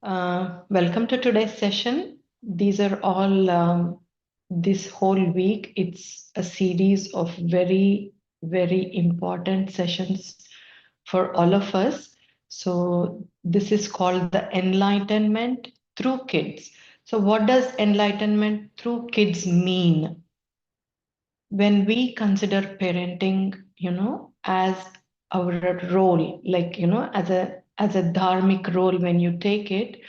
Welcome to today's session. These are all, this whole week, it's a series of very, very important sessions for all of us. So, this is called the Enlightenment through Kids. So, what does enlightenment through kids mean? When we consider parenting, as our role, like, as a dharmic role, when you take it,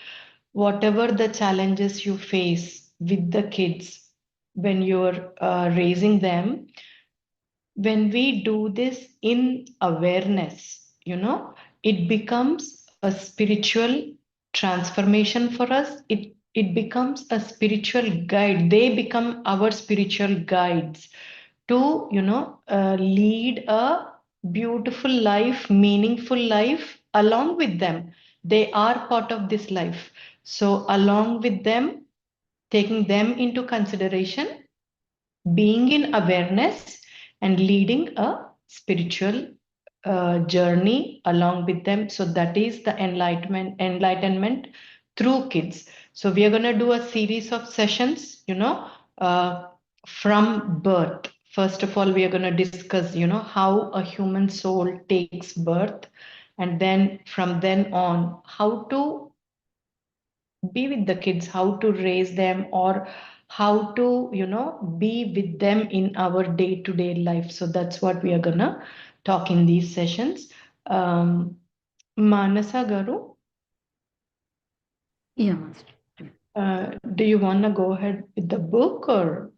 whatever the challenges you face with the kids when you're raising them, when we do this in awareness, it becomes a spiritual transformation for us. It becomes a spiritual guide. They become our spiritual guides to, lead a beautiful life, meaningful life along with them. They are part of this life. So, along with them, taking them into consideration, being in awareness, and leading a spiritual journey along with them. So that is the enlightenment through kids. So we are going to do a series of sessions, uh, from birth. First of all, we are going to discuss, how a human soul takes birth, and then from then on, how to be with the kids, how to raise them, or how to, be with them in our day to day life. So that's what we are gonna talk in these sessions. Um, Manasa Garu, Yeah, Master. do you want to go ahead with the book or?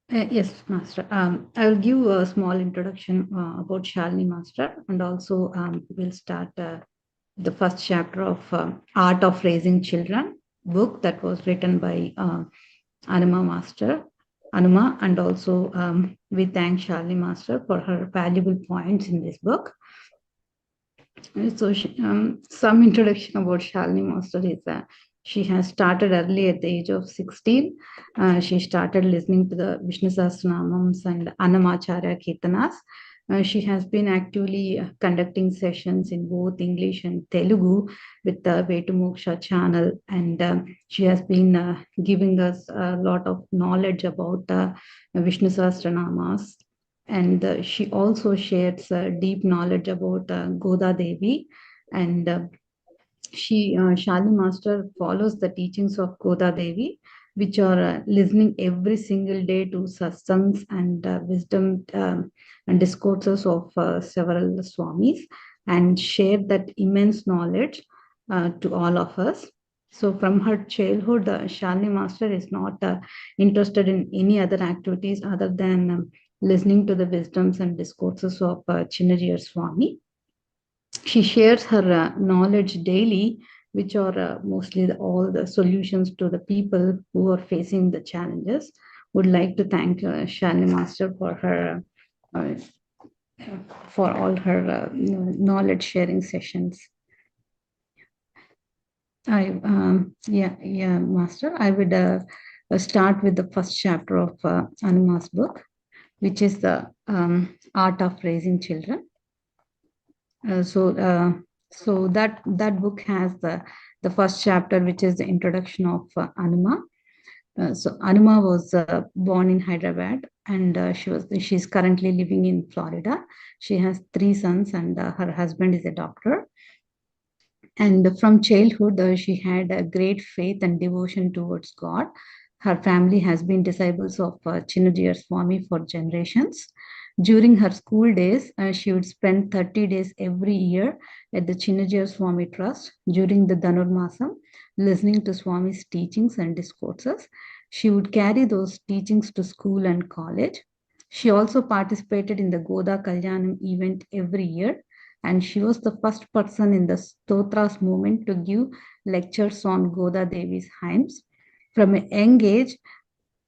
Yes, Master. I will give a small introduction about Shalini, Master, and also we'll start the first chapter of Art of Raising Children book that was written by Anuma Master. Anuma, and also we thank Shalini Master for her valuable points in this book. So, some introduction about Shalini Master is she has started early at the age of 16. She started listening to the Vishnu Sahasranamams and Annamacharya Kirtanas. She has been actively conducting sessions in both English and Telugu with the Way to Moksha channel, and she has been giving us a lot of knowledge about Vishnu Sahasranamas, and she also shares deep knowledge about Goda Devi, and Shali Master follows the teachings of Goda Devi, which are listening every single day to satsangs and wisdom and discourses of several swamis, and share that immense knowledge to all of us. So, from her childhood, Shalini Master is not interested in any other activities other than listening to the wisdoms and discourses of Chinnajiyar Swami. She shares her knowledge daily, which are mostly all the solutions to the people who are facing the challenges. Would like to thank Shalini Master uh, for all her knowledge sharing sessions. Yeah, Master. I would start with the first chapter of Anuma's book, which is the art of raising children. Uh, so, uh, so that book has the first chapter, which is the introduction of Anuma. So Anuma was born in Hyderabad, and she's currently living in Florida. She has three sons, and her husband is a doctor. And from childhood, she had a great faith and devotion towards God. Her family has been disciples of Chinnajiyar Swami for generations. During her school days, she would spend 30 days every year at the Chinnajiyar Swami Trust during the Dhanurmasam, listening to Swami's teachings and discourses. She would carry those teachings to school and college. She also participated in the Goda Kalyanam event every year, and she was the first person in the Stotras movement to give lectures on Goda Devi's hymns. From a young age,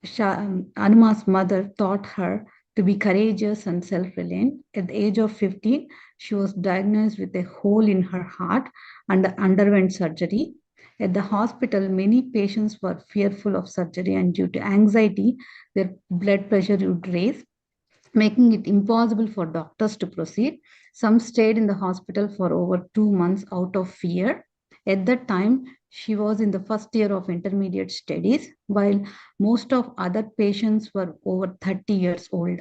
Anuma's mother taught her to be courageous and self reliant. At the age of 15, she was diagnosed with a hole in her heart and underwent surgery. At the hospital, many patients were fearful of surgery, and due to anxiety, their blood pressure would raise, making it impossible for doctors to proceed. Some stayed in the hospital for over 2 months out of fear. At that time, She was in the first year of intermediate studies, while most of other patients were over 30 years old.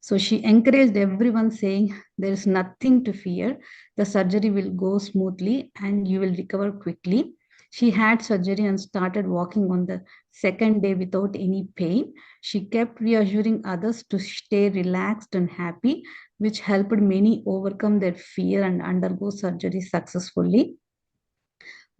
So she encouraged everyone, saying, "There is nothing to fear. The surgery will go smoothly and you will recover quickly." She had surgery and started walking on the second day without any pain. She kept reassuring others to stay relaxed and happy, which helped many overcome their fear and undergo surgery successfully.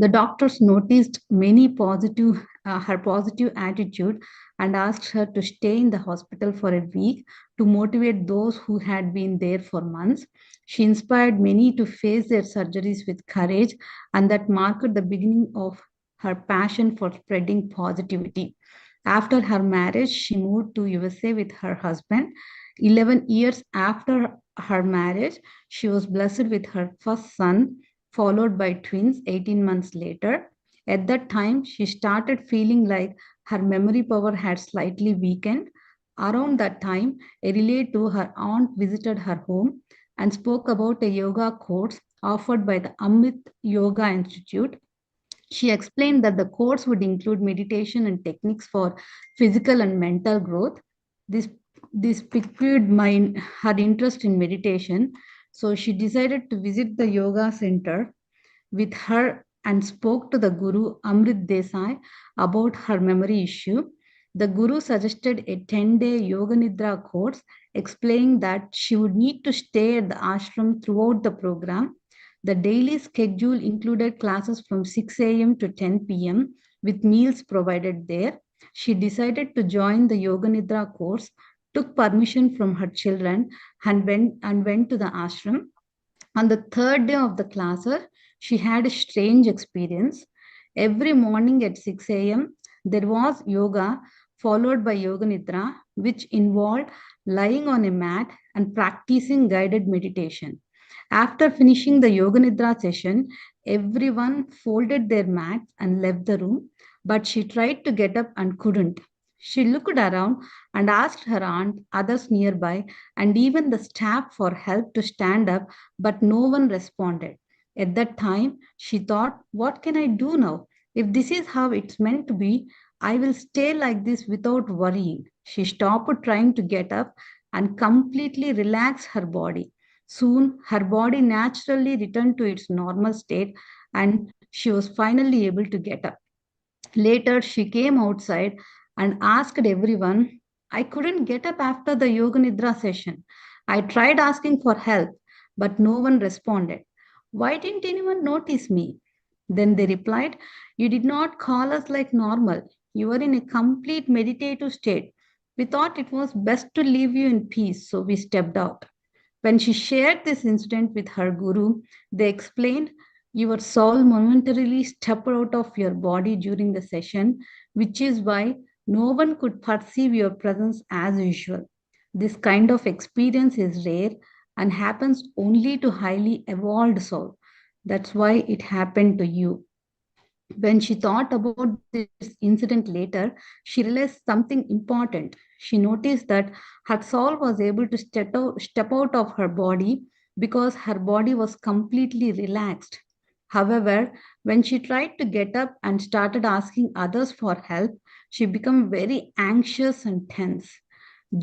The doctors noticed her positive attitude and asked her to stay in the hospital for a week to motivate those who had been there for months. She inspired many to face their surgeries with courage, and that marked the beginning of her passion for spreading positivity. After her marriage, she moved to USA with her husband. 11 years after her marriage, she was blessed with her first son, followed by twins 18 months later. At that time, she started feeling like her memory power had slightly weakened. Around that time, a relative, her aunt, visited her home and spoke about a yoga course offered by the Amit Yoga Institute. She explained that the course would include meditation and techniques for physical and mental growth. This, this piqued her interest in meditation, so she decided to visit the yoga center with her and spoke to the Guru Amrit Desai about her memory issue. The Guru suggested a 10-day Yoga Nidra course, explaining that she would need to stay at the ashram throughout the program. The daily schedule included classes from 6 a.m. to 10 p.m. with meals provided there. She decided to join the Yoga Nidra course, took permission from her children, and went to the ashram. On the third day of the class, she had a strange experience. Every morning at 6 a.m., there was yoga followed by Yoga Nidra, which involved lying on a mat and practicing guided meditation. After finishing the Yoga Nidra session, everyone folded their mats and left the room, but she tried to get up and couldn't. She looked around and asked her aunt, others nearby, and even the staff for help to stand up, but no one responded. At that time, she thought, "What can I do now? If this is how it's meant to be, I will stay like this without worrying." She stopped trying to get up and completely relaxed her body. Soon, her body naturally returned to its normal state and she was finally able to get up. Later, she came outside and asked everyone, "I couldn't get up after the Yoga Nidra session. I tried asking for help, but no one responded. Why didn't anyone notice me?" Then they replied, "You did not call us like normal. You were in a complete meditative state. We thought it was best to leave you in peace, so we stepped out." When she shared this incident with her guru, they explained, "Your soul momentarily stepped out of your body during the session, which is why no one could perceive your presence as usual. This kind of experience is rare and happens only to highly evolved soul. That's why it happened to you." When she thought about this incident later, she realized something important. She noticed that her soul was able to step out of her body because her body was completely relaxed. However, when she tried to get up and started asking others for help, she became very anxious and tense.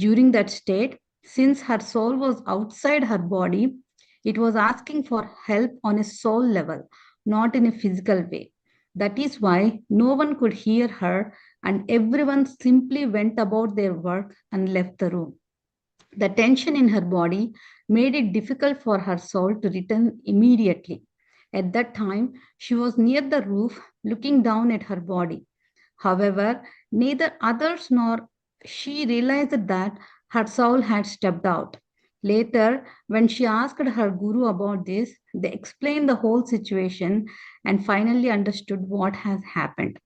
During that state, since her soul was outside her body, it was asking for help on a soul level, not in a physical way. That is why no one could hear her, and everyone simply went about their work and left the room. The tension in her body made it difficult for her soul to return immediately. At that time, she was near the roof looking down at her body. However, neither others nor she realized that her soul had stepped out. Later, when she asked her guru about this, they explained the whole situation and finally understood what has happened.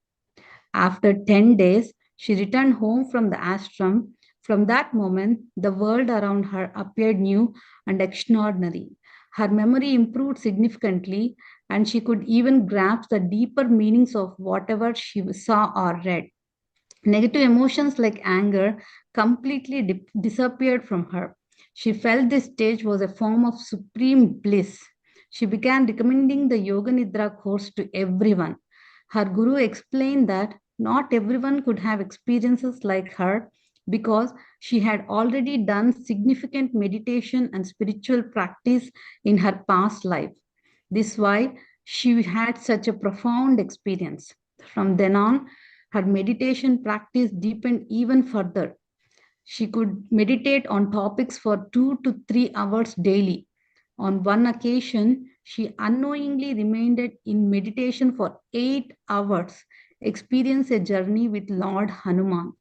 After 10 days, she returned home from the ashram. From that moment, the world around her appeared new and extraordinary. Her memory improved significantly, and she could even grasp the deeper meanings of whatever she saw or read. Negative emotions like anger completely disappeared from her. She felt this stage was a form of supreme bliss. She began recommending the Yoga Nidra course to everyone. Her guru explained that not everyone could have experiences like her because she had already done significant meditation and spiritual practice in her past life. This is why she had such a profound experience. From then on, her meditation practice deepened even further. She could meditate on topics for 2 to 3 hours daily. On one occasion, she unknowingly remained in meditation for 8 hours, experienced a journey with Lord Hanuman.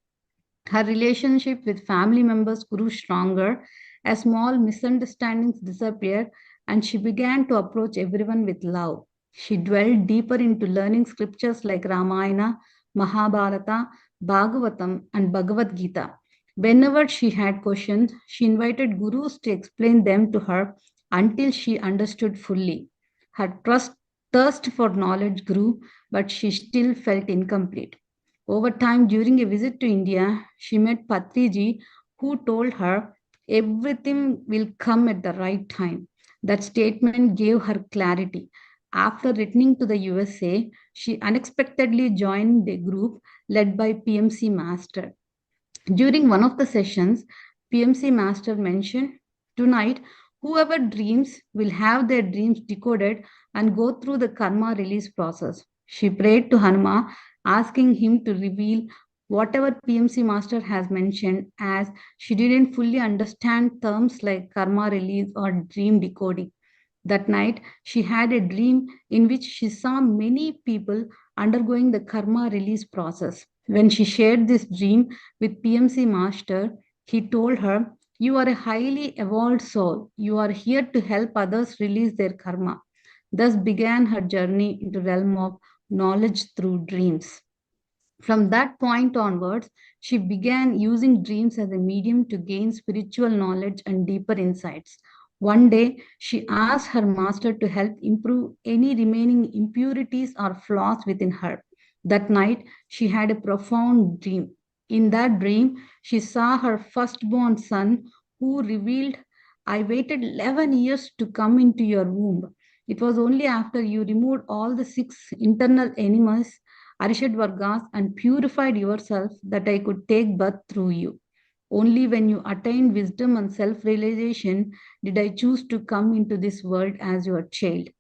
Her relationship with family members grew stronger as small misunderstandings disappeared and she began to approach everyone with love. She dwelled deeper into learning scriptures like Ramayana, Mahabharata, Bhagavatam, and Bhagavad Gita. Whenever she had questions, she invited gurus to explain them to her until she understood fully. Her thirst for knowledge grew, but she still felt incomplete. Over time, during a visit to India, she met Patriji, who told her everything will come at the right time. That statement gave her clarity. After returning to the USA, she unexpectedly joined a group led by PMC Master. During one of the sessions, PMC Master mentioned, tonight, whoever dreams will have their dreams decoded and go through the karma release process. She prayed to Hanuma, asking him to reveal whatever PMC Master has mentioned, as she didn't fully understand terms like karma release or dream decoding. That night, she had a dream in which she saw many people undergoing the karma release process. When she shared this dream with PMC Master, he told her, "You are a highly evolved soul. You are here to help others release their karma." Thus began her journey into the realm of knowledge through dreams. From that point onwards, she began using dreams as a medium to gain spiritual knowledge and deeper insights. One day, she asked her master to help improve any remaining impurities or flaws within her. That night, she had a profound dream. In that dream, she saw her firstborn son, who revealed, "I waited 11 years to come into your womb. It was only after you removed all the 6 internal enemies, Arishad Vargas, and purified yourself that I could take birth through you. Only when you attained wisdom and self realization did I choose to come into this world as your child."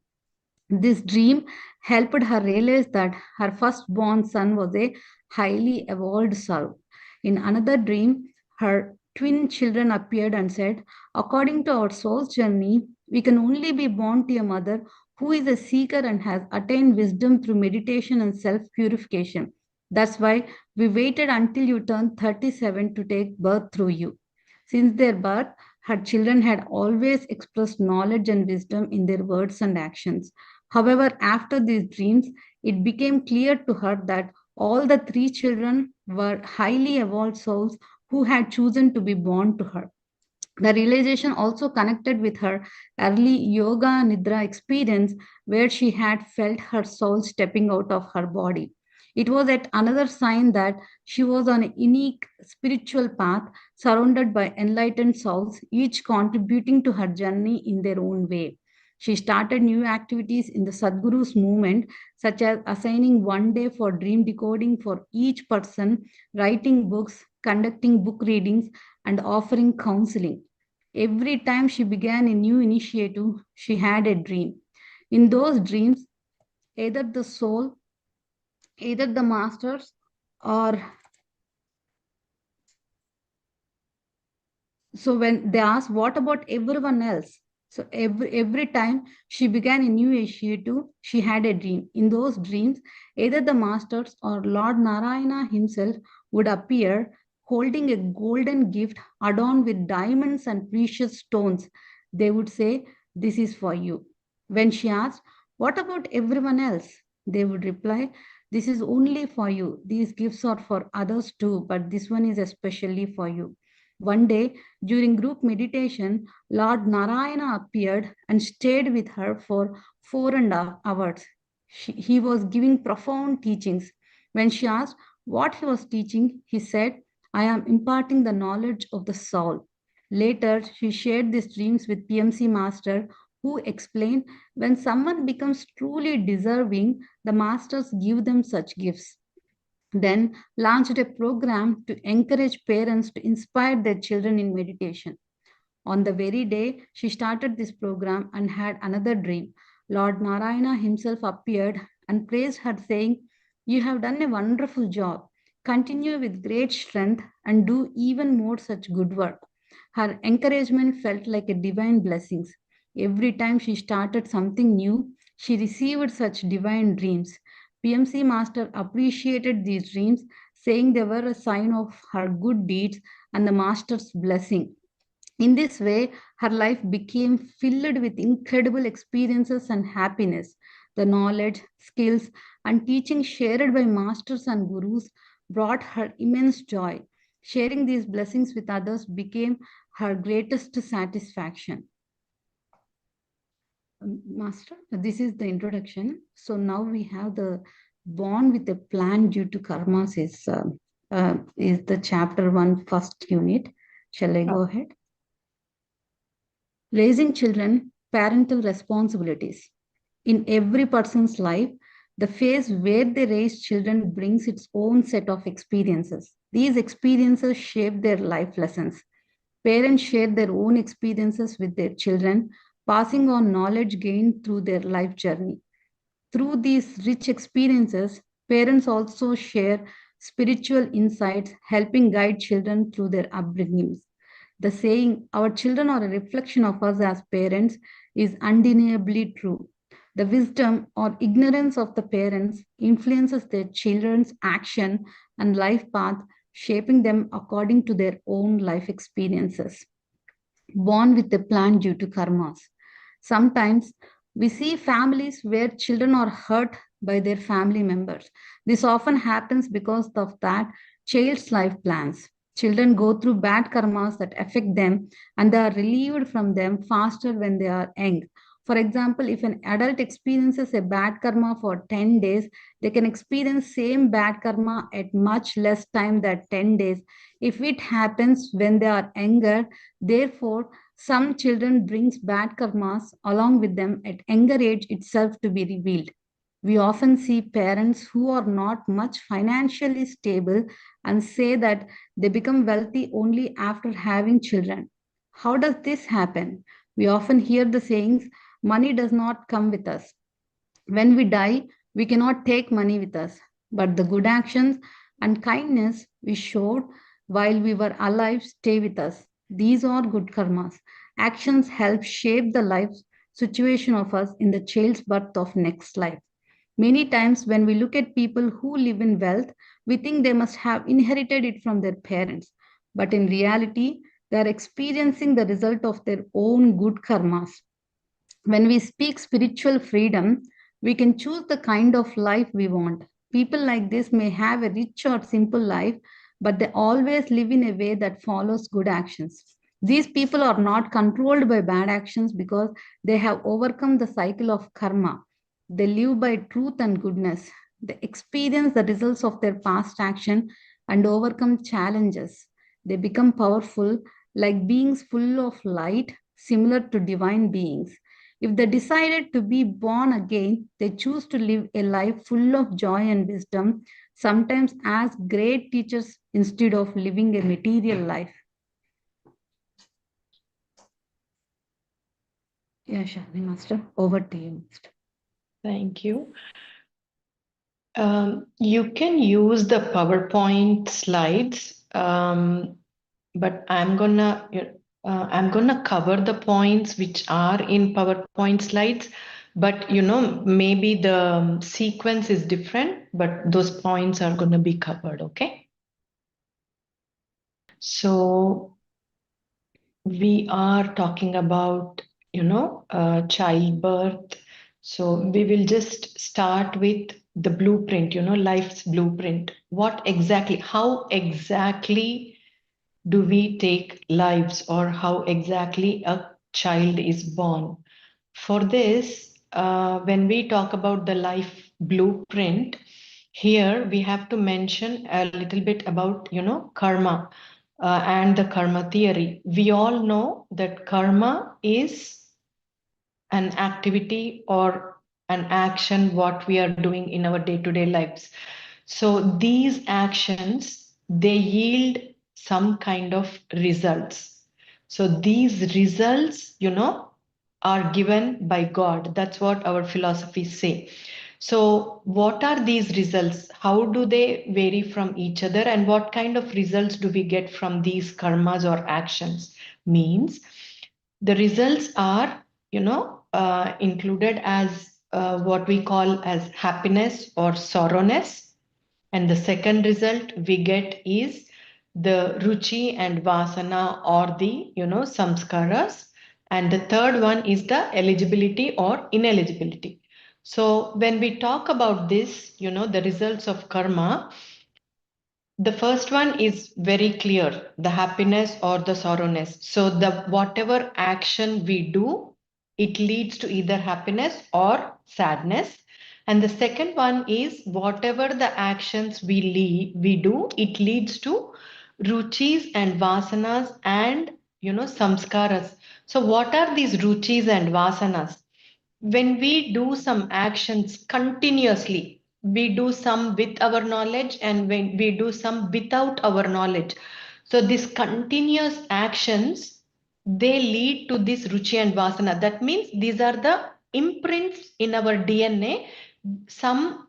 This dream helped her realize that her firstborn son was a highly evolved soul. In another dream, her twin children appeared and said, "According to our soul's journey, we can only be born to a mother who is a seeker and has attained wisdom through meditation and self purification. That's why we waited until you turned 37 to take birth through you." Since their birth, her children had always expressed knowledge and wisdom in their words and actions. However, after these dreams, it became clear to her that all the 3 children were highly evolved souls who had chosen to be born to her. The realization also connected with her early yoga nidra experience, where she had felt her soul stepping out of her body. It was yet another sign that she was on a unique spiritual path surrounded by enlightened souls, each contributing to her journey in their own way. She started new activities in the Sadguru's movement, such as assigning one day for dream decoding for each person, writing books, conducting book readings, and offering counseling. Every time she began a new initiative, she had a dream. In those dreams, either the soul, either the masters, or so when they asked, "What about everyone else?" So every time she began a new initiative, she had a dream. In those dreams, either the masters or Lord Narayana himself would appear holding a golden gift adorned with diamonds and precious stones. They would say, "This is for you." When she asked, "What about everyone else?" they would reply, "This is only for you. These gifts are for others too, but this one is especially for you." One day, during group meditation, Lord Narayana appeared and stayed with her for 4.5 hours. He was giving profound teachings. When she asked what he was teaching, he said, "I am imparting the knowledge of the soul." Later, she shared these dreams with PMC Master, who explained when someone becomes truly deserving, the masters give them such gifts. Then launched a program to encourage parents to inspire their children in meditation. On the very day she started this program and had another dream, Lord Narayana himself appeared and praised her, saying, "You have done a wonderful job. Continue with great strength and do even more such good work." Her encouragement felt like a divine blessing. Every time she started something new, she received such divine dreams. PMC Master appreciated these dreams, saying they were a sign of her good deeds and the Master's blessing. In this way, her life became filled with incredible experiences and happiness. The knowledge, skills, and teaching shared by masters and gurus brought her immense joy. Sharing these blessings with others became her greatest satisfaction. Master, this is the introduction. So now we have the born with a plan due to karmas is the chapter 1 first unit. Shall I go ahead? Raising children, parental responsibilities. In every person's life, the phase where they raise children brings its own set of experiences. These experiences shape their life lessons. Parents share their own experiences with their children, passing on knowledge gained through their life journey. Through these rich experiences, parents also share spiritual insights, helping guide children through their upbringings. The saying, "Our children are a reflection of us as parents," is undeniably true. The wisdom or ignorance of the parents influences their children's action and life path, shaping them according to their own life experiences. Born with a plan due to karmas. Sometimes we see families where children are hurt by their family members. This often happens because of that child's life plans. Children go through bad karmas that affect them and they are relieved from them faster when they are young. For example, if an adult experiences a bad karma for 10 days, they can experience same bad karma at much less time than 10 days if it happens when they are younger. Therefore, some children brings bad karmas along with them at younger age itself to be revealed. We often see parents who are not much financially stable and say that they become wealthy only after having children. How does this happen? We often hear the sayings, "Money does not come with us." When we die, we cannot take money with us, but the good actions and kindness we showed while we were alive stay with us. These are good karmas. Actions help shape the life situation of us in the child's birth of next life. Many times, when we look at people who live in wealth, we think they must have inherited it from their parents. But in reality, they are experiencing the result of their own good karmas. When we speak spiritual freedom, we can choose the kind of life we want. People like this may have a rich or simple life, but they always live in a way that follows good actions. These people are not controlled by bad actions because they have overcome the cycle of karma. They live by truth and goodness. They experience the results of their past action and overcome challenges. They become powerful, like beings full of light, similar to divine beings. If they decided to be born again, they choose to live a life full of joy and wisdom, sometimes as great teachers instead of living a material life. Yeah, Shalini Master, over to you, Master. Thank you. You can use the PowerPoint slides, but I'm gonna cover the points which are in PowerPoint slides. But maybe the sequence is different, but those points are gonna be covered. Okay. So we are talking about childbirth. So we will just start with the blueprint, life's blueprint. How exactly do we take lives, or how exactly a child is born? For this, when we talk about the life blueprint, here we have to mention a little bit about, karma, and the karma theory. We all know that karma is an activity or an action what we are doing in our day-to-day lives. So these actions, they yield some kind of results. So these results, are given by God. That's what our philosophies say. So what are these results? How do they vary from each other? And what kind of results do we get from these karmas or actions? Means the results are, included as what we call as happiness or sorrowness. And the second result we get is the ruchi and vasana or the, samskaras. And the third one is the eligibility or ineligibility. So when we talk about this, the results of karma, the first one is very clear, the happiness or the sorrowness. So the whatever action we do, it leads to either happiness or sadness. And the second one is whatever the actions we do, it leads to ruchis and vasanas and samskaras. So what are these ruchis and vasanas? When we do some actions continuously, we do some with our knowledge and when we do some without our knowledge. So these continuous actions, they lead to this ruchi and vasana. That means these are the imprints in our DNA. Some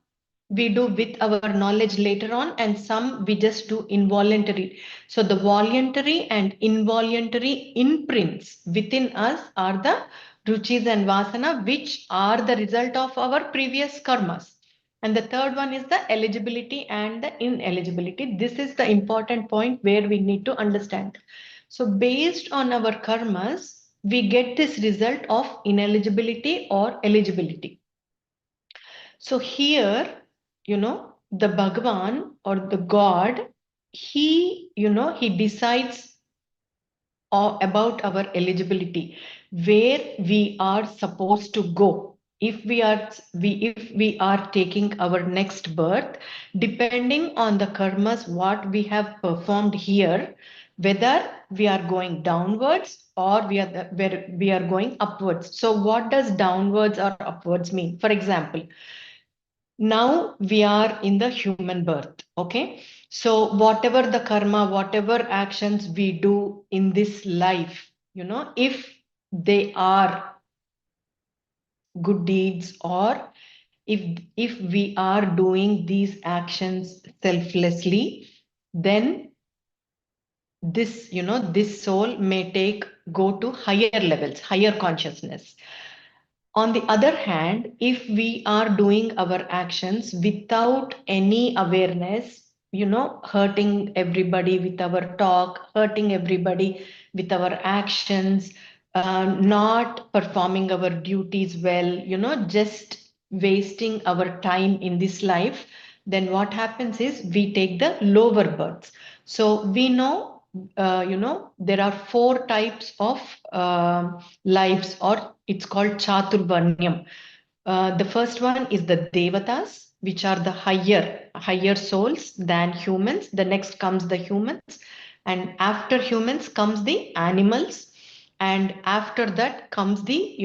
we do with our knowledge later on and some we just do involuntary. So the voluntary and involuntary imprints within us are the ruchis and vasana, which are the result of our previous karmas. And the third one is the eligibility and the ineligibility. This is the important point where we need to understand. So based on our karmas, we get this result of ineligibility or eligibility. So here, the Bhagavan or the God, he decides about our eligibility, where we are supposed to go. If we are taking our next birth, depending on the karmas what we have performed here, whether we are going downwards or where we are going upwards. So what does downwards or upwards mean? For example, now we are in the human birth. Okay, so whatever the karma, whatever actions we do in this life, if they are good deeds, or if we are doing these actions selflessly, then this soul may go to higher levels, higher consciousness. On the other hand, if we are doing our actions without any awareness, hurting everybody with our talk, hurting everybody with our actions, not performing our duties well, just wasting our time in this life, then what happens is we take the lower births. So we know, there are four types of lives, or it's called Chaturvarnyam. The first one is the Devatas, which are the higher souls than humans. The next comes the humans, and after humans comes the animals, and after that comes the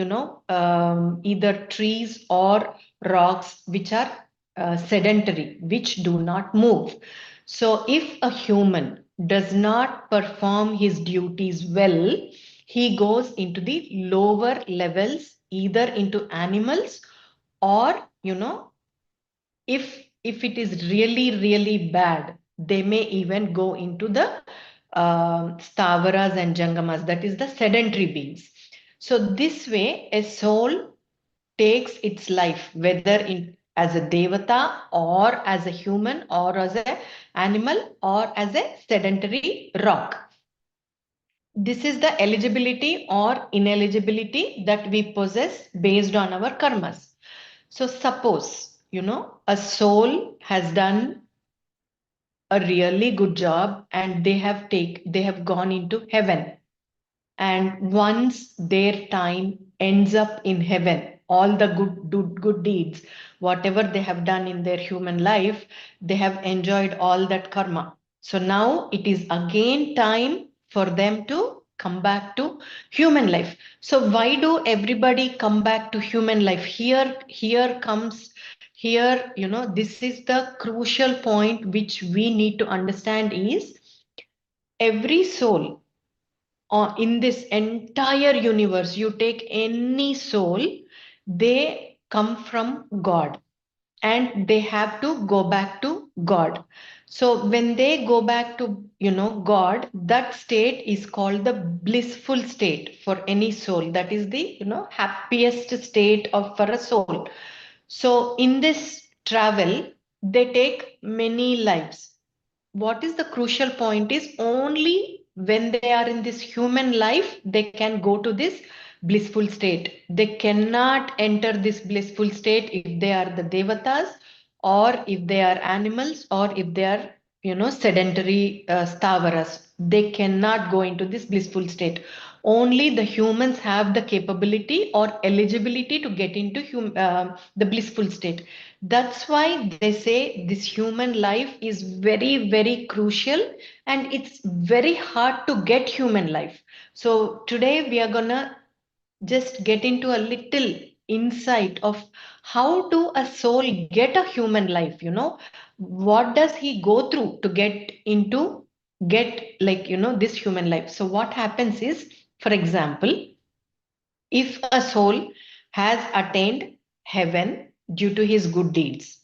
either trees or rocks, which are sedentary, which do not move. So if a human does not perform his duties well, he goes into the lower levels, either into animals, or if it is really really bad, they may even go into the stavaras and jangamas, that is the sedentary beings. So this way a soul takes its life, whether in as a devata or as a human or as a animal or as a sedentary rock. This is the eligibility or ineligibility that we possess based on our karmas. So suppose, a soul has done a really good job and they have gone into heaven. And once their time ends up in heaven, all the good deeds, whatever they have done in their human life, they have enjoyed all that karma. So now it is again time for them to come back to human life. So why do everybody come back to human life? Here, this is the crucial point which we need to understand is every soul in this entire universe, you take any soul, they come from God and they have to go back to God. So when they go back to, God, that state is called the blissful state for any soul. That is the, happiest state of for a soul. So in this travel, they take many lives. What is the crucial point is only when they are in this human life, they can go to this blissful state. They cannot enter this blissful state if they are the devatas or if they are animals or if they are sedentary stavaras. They cannot go into this blissful state. Only the humans have the capability or eligibility to get into the blissful state. That's why they say this human life is very, very crucial and it's very hard to get human life. So today we are gonna just get into a little insight of how do a soul get a human life, what does he go through to get like, this human life. So what happens is, for example, if a soul has attained heaven due to his good deeds,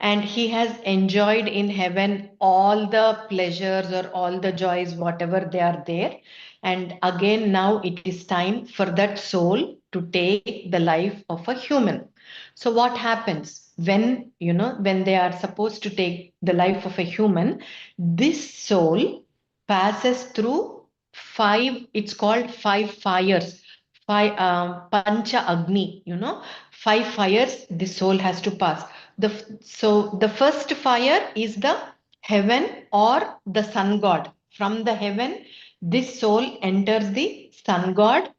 and he has enjoyed in heaven all the pleasures or all the joys, whatever they are there. And again, now it is time for that soul to take the life of a human. So what happens when they are supposed to take the life of a human, this soul passes through it's called five fires, pancha agni, five fires the soul has to pass. So the first fire is the heaven or the sun god. From the heaven, this soul enters the sun god,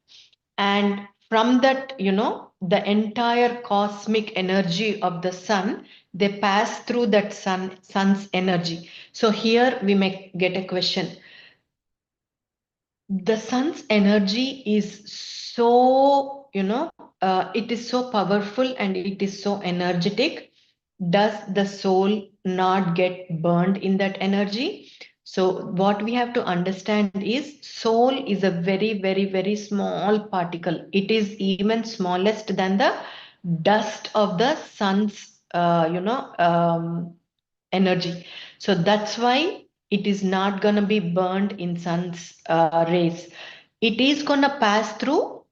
and from that, the entire cosmic energy of the sun, they pass through that sun's energy. So here we may get a question. The sun's energy is so, it is so powerful and it is so energetic. Does the soul not get burned in that energy? So what we have to understand is soul is a very, very, very small particle. It is even smallest than the dust of the sun's, energy. So that's why it is not going to be burned in sun's rays. It is going to pass through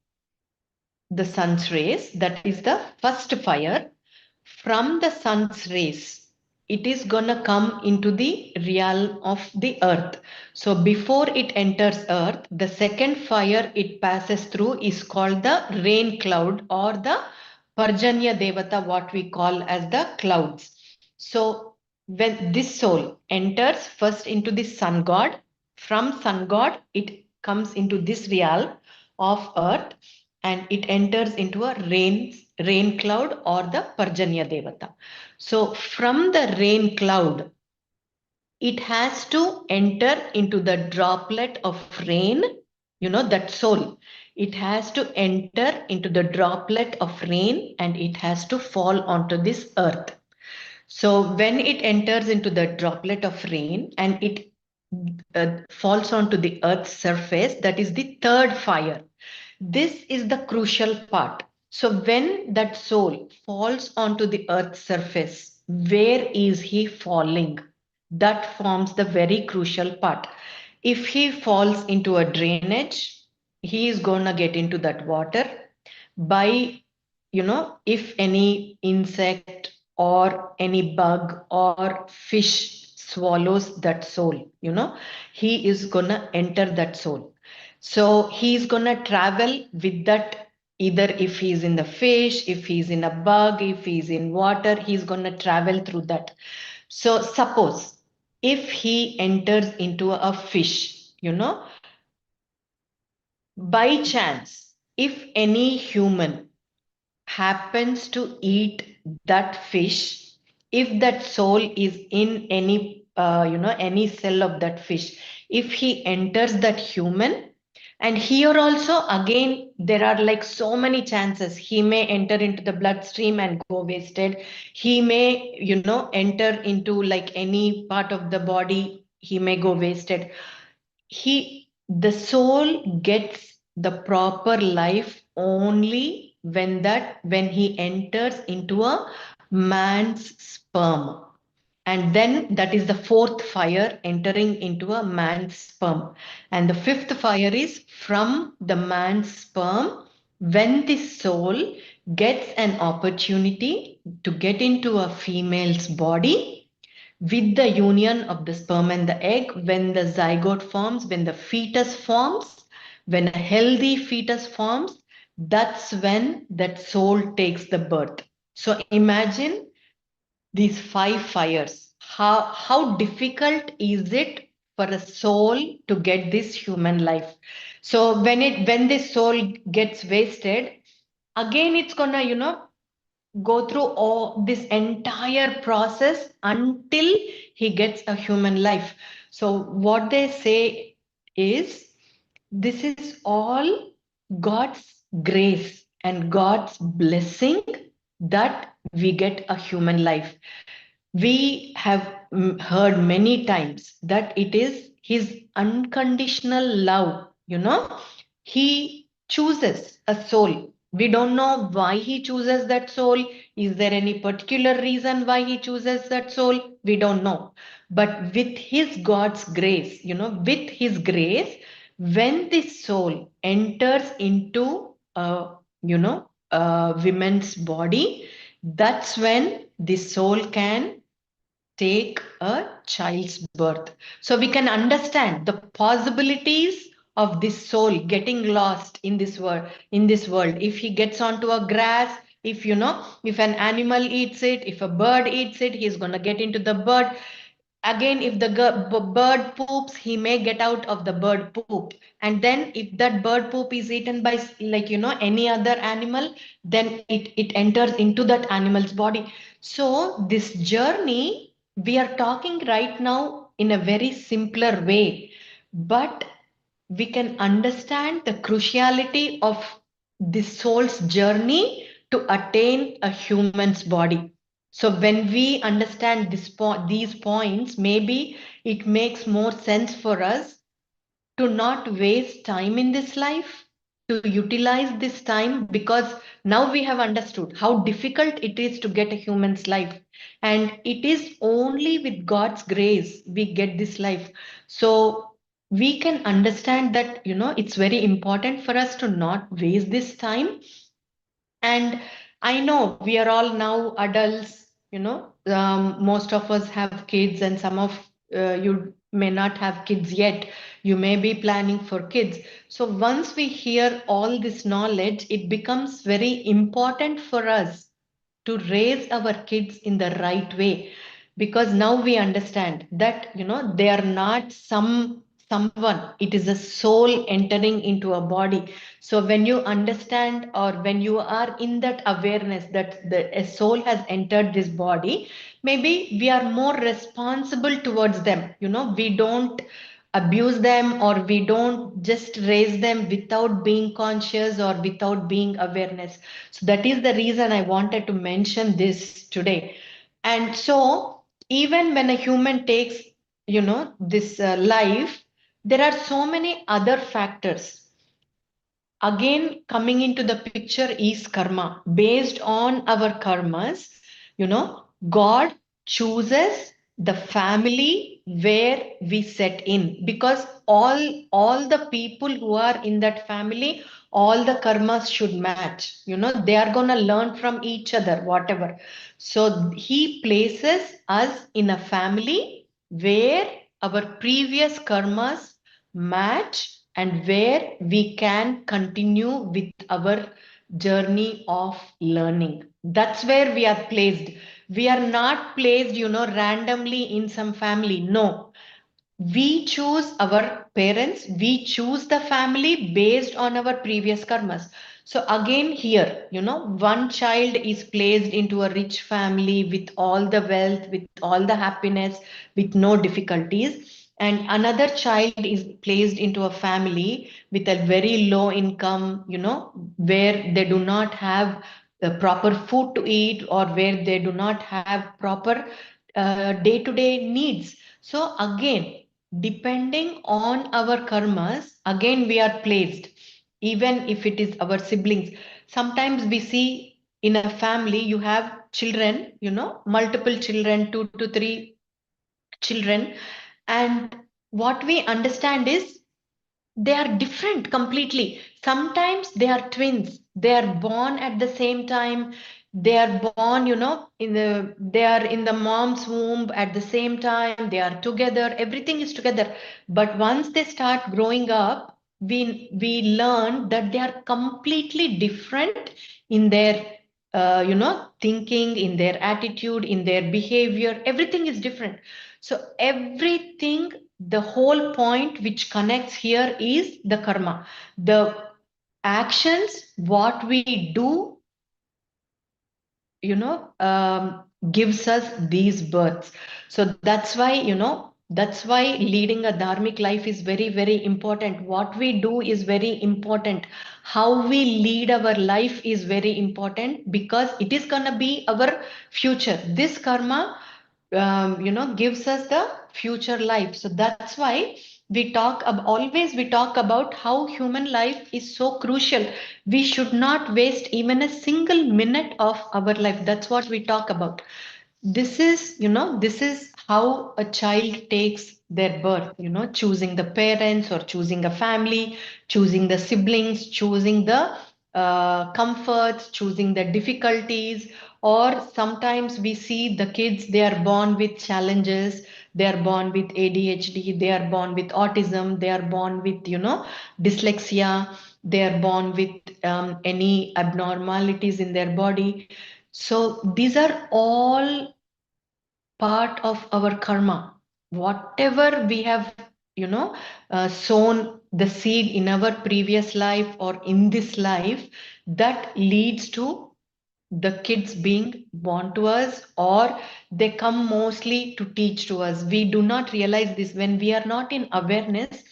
the sun's rays. That is the first fire. From the sun's rays, it is going to come into the realm of the earth. So before it enters earth, the second fire it passes through is called the rain cloud or the Parjanya Devata, what we call as the clouds. So when this soul enters first into the sun god, from sun god it comes into this realm of earth and it enters into a rain cloud or the Parjanya Devata. So from the rain cloud, it has to enter into the droplet of rain, that soul. It has to enter into the droplet of rain and it has to fall onto this earth. So when it enters into the droplet of rain and it falls onto the earth's surface, that is the third fire. This is the crucial part. So when that soul falls onto the earth's surface, where is he falling? That forms the very crucial part. If he falls into a drainage, he is going to get into that water by, if any insect or any bug or fish swallows that soul, he is going to enter that soul. So he's going to travel with that, either if he's in the fish, if he's in a bug, if he's in water, he's going to travel through that. So suppose if he enters into a fish, by chance, if any human happens to eat that fish, if that soul is in any, any cell of that fish, if he enters that human, And here also, again, there are like so many chances. He may enter into the bloodstream and go wasted. He may, enter into like any part of the body, he may go wasted. The soul gets the proper life only when he enters into a man's sperm. And then that is the fourth fire entering into a man's sperm. And the fifth fire is from the man's sperm when the soul gets an opportunity to get into a female's body with the union of the sperm and the egg, when the zygote forms, when the fetus forms, when a healthy fetus forms, that's when that soul takes the birth. So imagine these five fires. How difficult is it for a soul to get this human life? So when this soul gets wasted, again it's gonna, go through all this entire process until he gets a human life. So what they say is, this is all God's grace and God's blessing that we get a human life. We have heard many times that it is his unconditional love. He chooses a soul. We don't know why he chooses that soul. Is there any particular reason why he chooses that soul? We don't know. But with his God's grace, with his grace, when this soul enters into a women's body, that's when the soul can take a child's birth. So we can understand the possibilities of this soul getting lost in this world. If he gets onto a grass, if an animal eats it, if a bird eats it, he's going to get into the bird. Again, if the bird poops, he may get out of the bird poop. And then if that bird poop is eaten by like any other animal, then it enters into that animal's body. So this journey we are talking right now in a very simpler way, but we can understand the cruciality of the soul's journey to attain a human's body. So when we understand these points, maybe it makes more sense for us to not waste time in this life, to utilize this time, because now we have understood how difficult it is to get a human's life. And it is only with God's grace we get this life. So we can understand that, it's very important for us to not waste this time. And I know we are all now adults, most of us have kids, and some of you may not have kids yet. You may be planning for kids. So once we hear all this knowledge, it becomes very important for us to raise our kids in the right way, because now we understand that they are not someone, it is a soul entering into a body. So when you understand, or when you are in that awareness that a soul has entered this body, maybe we are more responsible towards them. We don't abuse them, or we don't just raise them without being conscious or without being awareness. So that is the reason I wanted to mention this today. And so even when a human takes this life, there are so many other factors. Again, coming into the picture is karma. Based on our karmas, God chooses the family where we set in, because all the people who are in that family, all the karmas should match. They are going to learn from each other, whatever. So he places us in a family where our previous karmas match, and where we can continue with our journey of learning. That's where we are placed. We are not placed, randomly in some family. No, we choose our parents, we choose the family based on our previous karmas. So again here, one child is placed into a rich family with all the wealth, with all the happiness, with no difficulties. and another child is placed into a family with a very low income, where they do not have the proper food to eat, or where they do not have proper day-to-day needs. So again, depending on our karmas, again we are placed, even if it is our siblings. Sometimes we see in a family you have children, multiple children, 2 to 3 children, and what we understand is they are different completely. Sometimes they are twins, they are born at the same time, they are born, they are in the mom's womb at the same time, they are together, everything is together. But once they start growing up, we learn that they are completely different in their thinking, in their attitude, in their behavior, everything is different. So everything, the whole point which connects here is the karma. The actions, what we do, gives us these births. So that's why leading a dharmic life is very, very important. What we do is very important. How we lead our life is very important, because it is going to be our future. This karma gives us the future life. So that's why we talk about how human life is so crucial. We should not waste even a single minute of our life. That's what we talk about. This is how a child takes their birth, choosing the parents, or choosing a family, choosing the siblings, choosing the comforts, choosing the difficulties. Or sometimes we see the kids, they are born with challenges, they are born with ADHD, they are born with autism, they are born with, dyslexia, they are born with any abnormalities in their body. So these are all part of our karma. Whatever we have, sown the seed in our previous life or in this life, that leads to the kids being born to us, or they come mostly to teach to us. We do not realize this when we are not in awareness.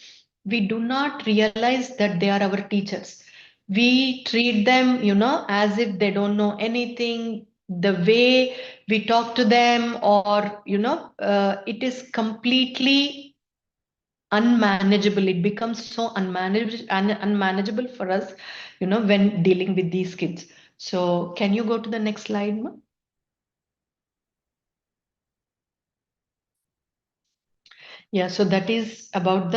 We do not realize that they are our teachers. We treat them, as if they don't know anything. The way we talk to them, or it is completely unmanageable. It becomes so unmanageable for us, when dealing with these kids. So can you go to the next slide, Ma? Yeah, so that is about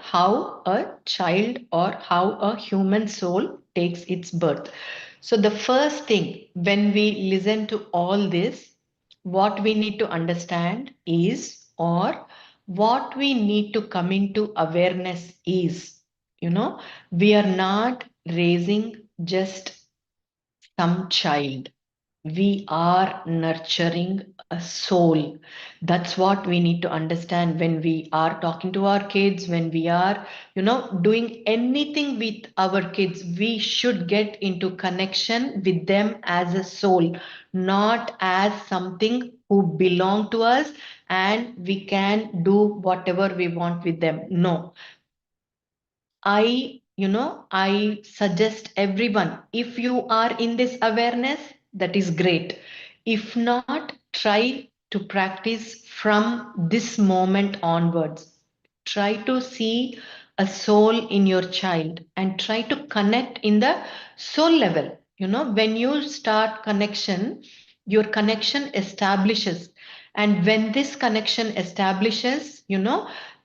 how a child, or how a human soul takes its birth. So the first thing, when we listen to all this, what we need to understand is, or what we need to come into awareness is, we are not raising just some child. We are nurturing a soul. That's what we need to understand when we are talking to our kids, when we are, doing anything with our kids. We should get into connection with them as a soul, not as something who belong to us and we can do whatever we want with them. No, I suggest everyone, if you are in this awareness, that is great. If not, try to practice from this moment onwards. Try to see a soul in your child and try to connect in the soul level. When you start connection, your connection establishes. And when this connection establishes,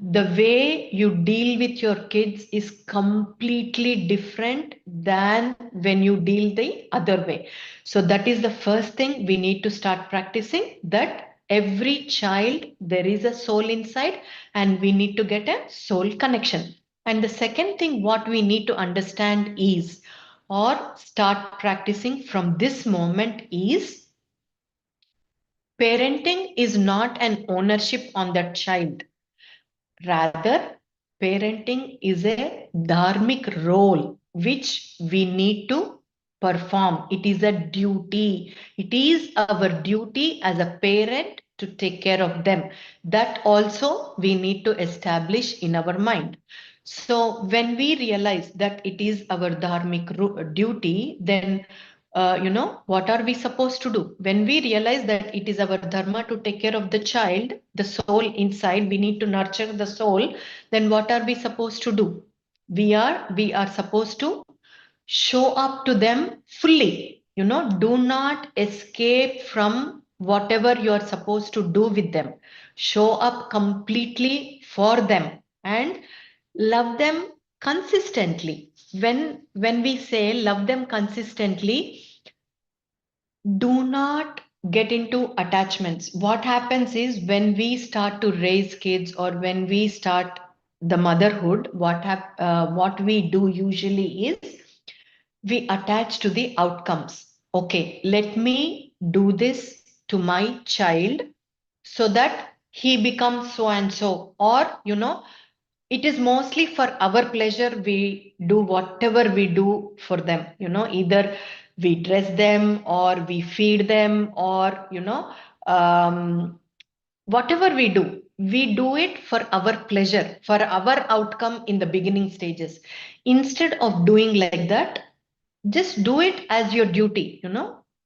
the way you deal with your kids is completely different than when you deal the other way. So that is the first thing we need to start practicing, that every child, there is a soul inside, and we need to get a soul connection. And the second thing what we need to understand is, or start practicing from this moment is, parenting is not an ownership on that child. Rather, parenting is a dharmic role which we need to perform. It is a duty. It is our duty as a parent to take care of them. That also we need to establish in our mind. So when we realize that it is our dharmic duty, then what are we supposed to do? When we realize that it is our dharma to take care of the child, the soul inside, we need to nurture the soul, then what are we supposed to do? We are supposed to show up to them fully. Do not escape from whatever you are supposed to do with them. Show up completely for them and love them consistently. When we say love them consistently, do not get into attachments. What happens is when we start to raise kids or when we start the motherhood, what we do usually is we attach to the outcomes. Okay, let me do this to my child so that he becomes so and so. Or, it is mostly for our pleasure. We do whatever we do for them. Either we dress them or we feed them or, whatever we do it for our pleasure, for our outcome in the beginning stages. Instead of doing like that, just do it as your duty.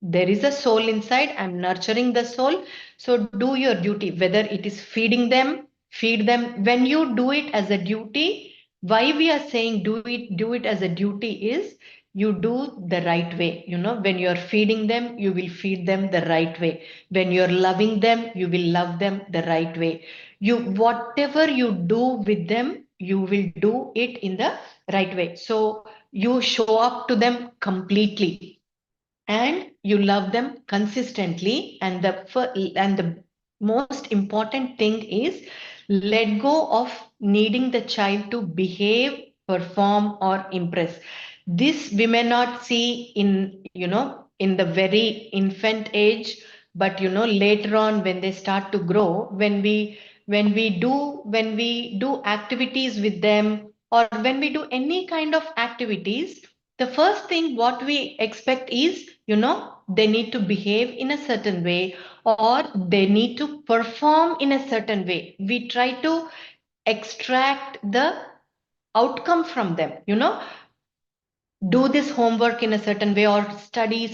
There is a soul inside. I'm nurturing the soul. So do your duty, whether it is feed them. When you do it as a duty, why we are saying do it as a duty is you do the right way. When you're feeding them, you will feed them the right way. When you're loving them, you will love them the right way. Whatever you do with them, you will do it in the right way. So you show up to them completely and you love them consistently. And the most important thing is let go of needing the child to behave, perform or impress. This we may not see in the very infant age, but later on when they start to grow, when we do activities with them, or when we do any kind of activities, the first thing what we expect is, they need to behave in a certain way, or they need to perform in a certain way. We try to extract the outcome from them. Do this homework in a certain way, or study,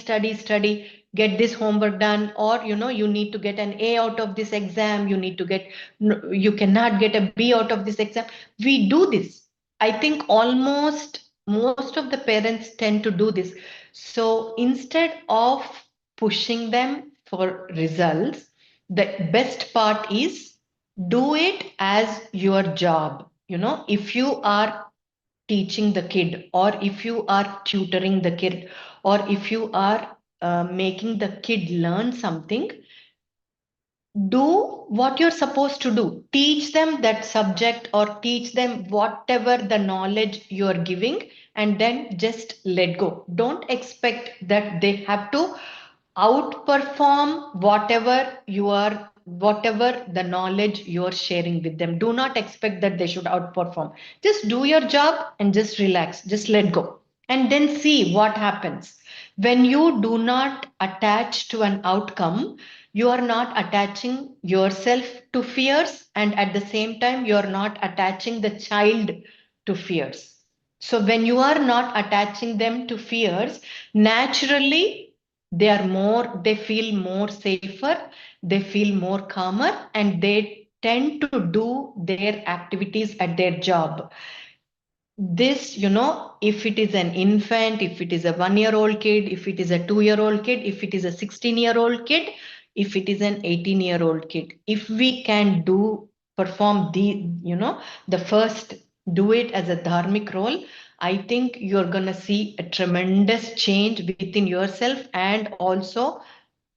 get this homework done, or you need to get an A out of this exam, you cannot get a B out of this exam. We do this. I think almost most of the parents tend to do this. So instead of pushing them for results, the best part is do it as your job. If you are teaching the kid, or if you are tutoring the kid, or if you are making the kid learn something, do what you're supposed to do. Teach them that subject or teach them whatever the knowledge you're giving, and then just let go. Don't expect that they have to outperform whatever the knowledge you're sharing with them. Do not expect that they should outperform. Just do your job and just relax, just let go, and then see what happens. When you do not attach to an outcome, you are not attaching yourself to fears, and at the same time you are not attaching the child to fears. So when you are not attaching them to fears, naturally they feel more safer, they feel more calmer, and they tend to do their activities at their job. This, if it is an infant, if it is a 1-year-old kid, if it is a 2-year-old kid, if it is a 16-year-old kid, if it is an 18-year-old kid, if we can perform the first, do it as a dharmic role, I think you're going to see a tremendous change within yourself. And also,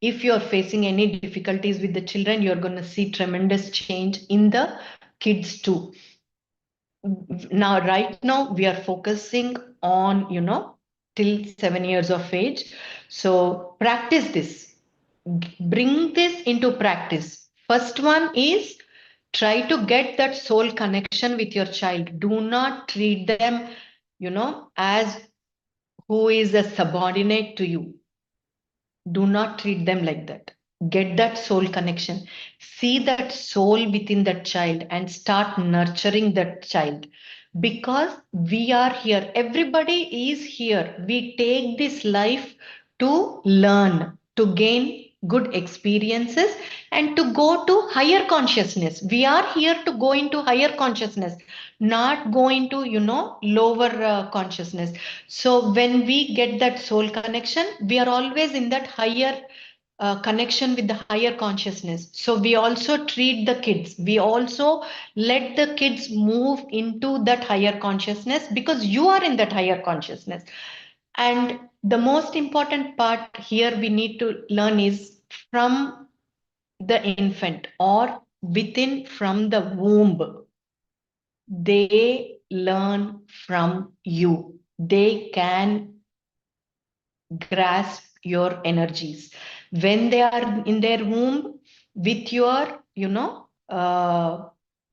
if you're facing any difficulties with the children, you're going to see tremendous change in the kids too. Now, right now we are focusing on till 7 years of age. So practice this, bring this into practice. First one is try to get that soul connection with your child. Do not treat them as who is a subordinate to you, do not treat them like that. Get that soul connection. See that soul within that child and start nurturing that child. Because we are here, everybody is here. We take this life to learn, to gain good experiences, and to go to higher consciousness. We are here to go into higher consciousness, not go into, lower consciousness. So when we get that soul connection, we are always in that higher connection with the higher consciousness. So we also treat the kids. We also let the kids move into that higher consciousness because you are in that higher consciousness. And the most important part here we need to learn is from the infant or within from the womb, they learn from you. They can grasp your energies when they are in their womb with your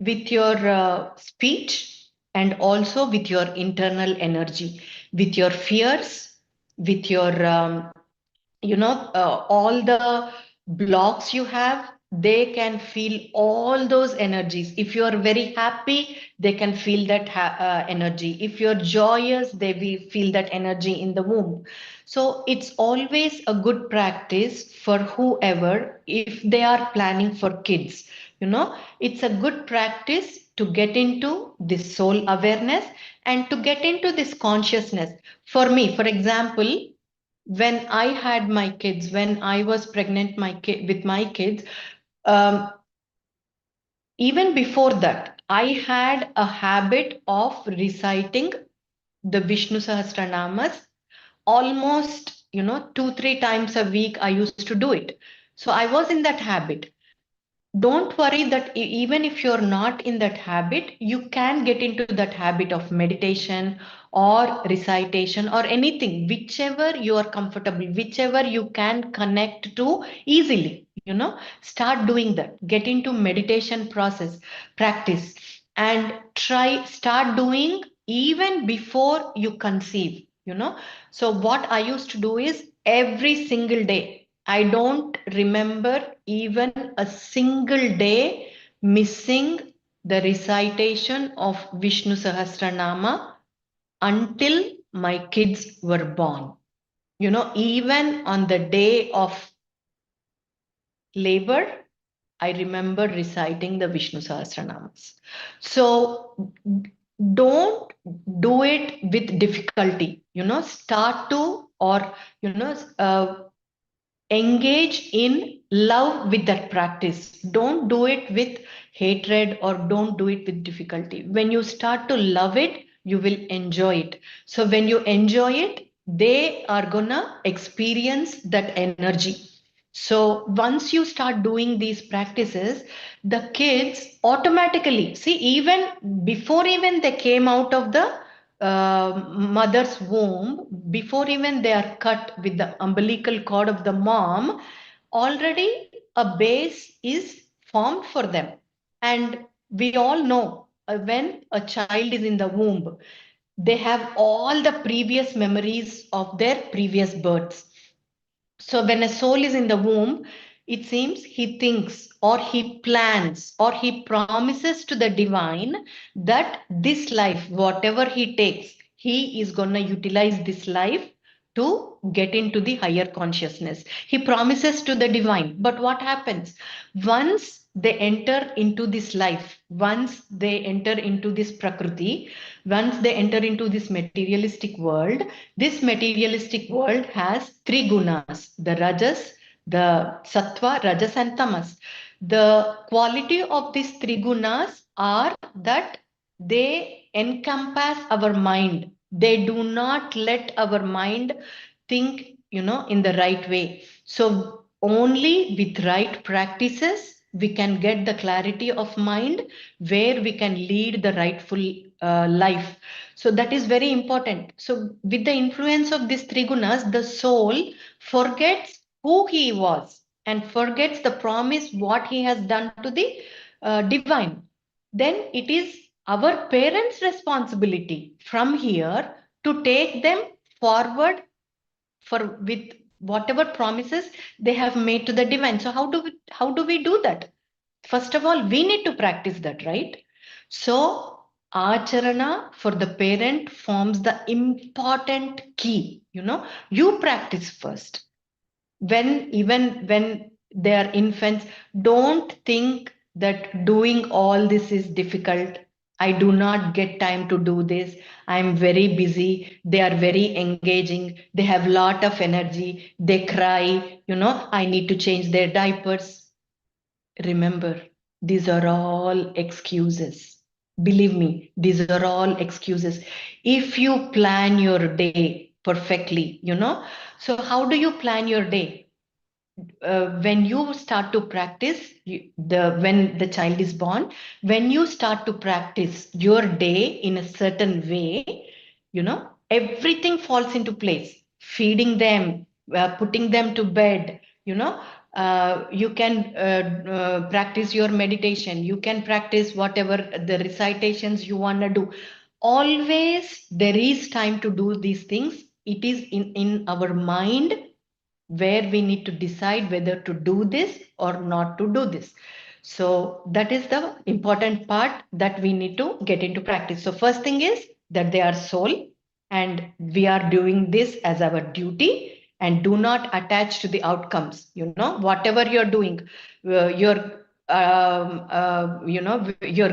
with your speech, and also with your internal energy, with your fears, with your all the blocks you have. They can feel all those energies. If you are very happy, they can feel that energy. If you're joyous, they will feel that energy in the womb. So it's always a good practice for whoever, if they are planning for kids, it's a good practice to get into this soul awareness and to get into this consciousness. For me, for example, when I had my kids, when I was pregnant with my kids, um, even before that, I had a habit of reciting the Vishnu Sahasranamas almost, 2, 3 times a week. I used to do it. So I was in that habit. Don't worry that even if you're not in that habit, you can get into that habit of meditation or recitation or anything, whichever you are comfortable, whichever you can connect to easily, start doing that. Get into meditation process, practice, and start doing even before you conceive, So what I used to do is every single day, I don't remember even a single day missing the recitation of Vishnu Sahasranama until my kids were born. Even on the day of labor, I remember reciting the Vishnu Sahasranamas. So don't do it with difficulty, start to, or, engage in love with that practice. Don't do it with hatred or don't do it with difficulty. When you start to love it, you will enjoy it. So when you enjoy it, they are gonna experience that energy. So once you start doing these practices, the kids automatically see, even before even they came out of the mother's womb, before even they are cut with the umbilical cord of the mom, already a base is formed for them. And we all know, when a child is in the womb, they have all the previous memories of their previous births. So when a soul is in the womb, it seems he thinks or he plans or he promises to the divine that this life, whatever he takes, he is going to utilize this life to get into the higher consciousness. He promises to the divine. But what happens? Once they enter into this life, once they enter into this prakriti, once they enter into this materialistic world, this materialistic world has three gunas: the rajas, the sattva, rajas, and tamas. The quality of these three gunas are that they encompass our mind. They do not let our mind think, in the right way. So only with right practices we can get the clarity of mind where we can lead the rightful life. So that is very important. So with the influence of these three gunas, the soul forgets who he was and forgets the promise what he has done to the divine. Then it is our parents' responsibility from here to take them forward for with whatever promises they have made to the divine. So how do we do that? First of all, we need to practice that, right? So acharana for the parent forms the important key. You practice first. Even when they are infants, don't think that doing all this is difficult. I do not get time to do this. I am very busy. They are very engaging. They have lot of energy. They cry. I need to change their diapers. Remember, these are all excuses. Believe me, these are all excuses. If you plan your day perfectly, so how do you plan your day? When you start to practice when the child is born, when you start to practice your day in a certain way, everything falls into place. Feeding them, putting them to bed, you can practice your meditation, you can practice whatever the recitations you want to do. Always there is time to do these things. It is in our mind where we need to decide whether to do this or not to do this. So that is the important part that we need to get into practice. So first thing is that they are soul and we are doing this as our duty, and do not attach to the outcomes. Whatever you're doing, you're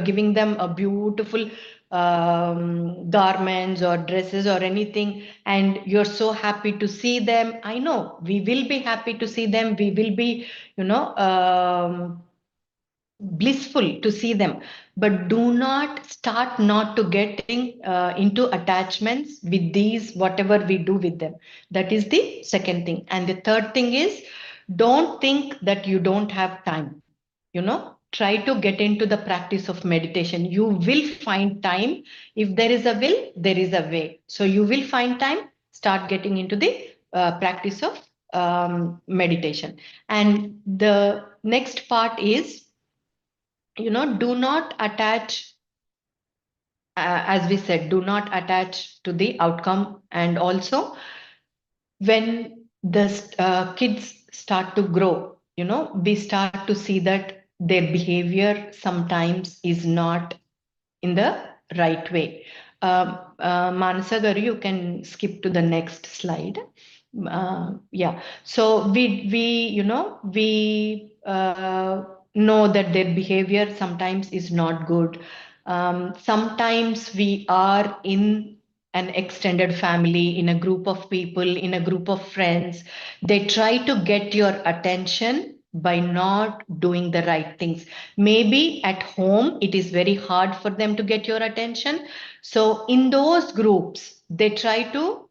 giving them a beautiful garments or dresses or anything, and you're so happy to see them. I know we will be happy to see them. We will be, blissful to see them, but do not start not to getting into attachments with these whatever we do with them. That is the second thing. And the third thing is, don't think that you don't have time. Try to get into the practice of meditation. You will find time. If there is a will, there is a way. So you will find time. Start getting into the practice of meditation. And the next part is, do not attach, as we said, do not attach to the outcome. And also, when the kids start to grow, we start to see that their behavior sometimes is not in the right way. Manasa Garu, you can skip to the next slide. Yeah. So we know that their behavior sometimes is not good. Sometimes we are in an extended family, in a group of people, in a group of friends. They try to get your attention by not doing the right things. Maybe at home, it is very hard for them to get your attention. So in those groups, they try to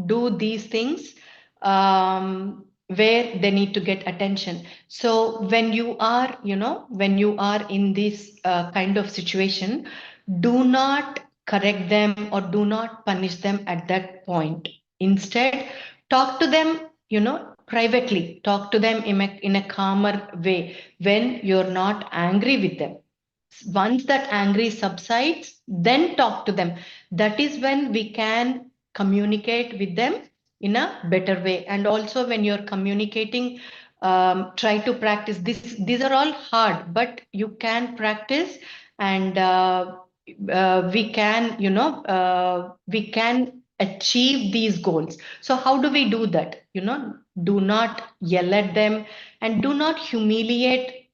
do these things where they need to get attention. So when you are in this kind of situation, do not correct them or do not punish them at that point. Instead, talk to them, privately. Talk to them in a calmer way when you're not angry with them. Once that anger subsides, then talk to them. That is when we can communicate with them in a better way. And also, when you're communicating, try to practice this. These are all hard, but you can practice, and we can achieve these goals. So how do we do that? Do not yell at them and do not humiliate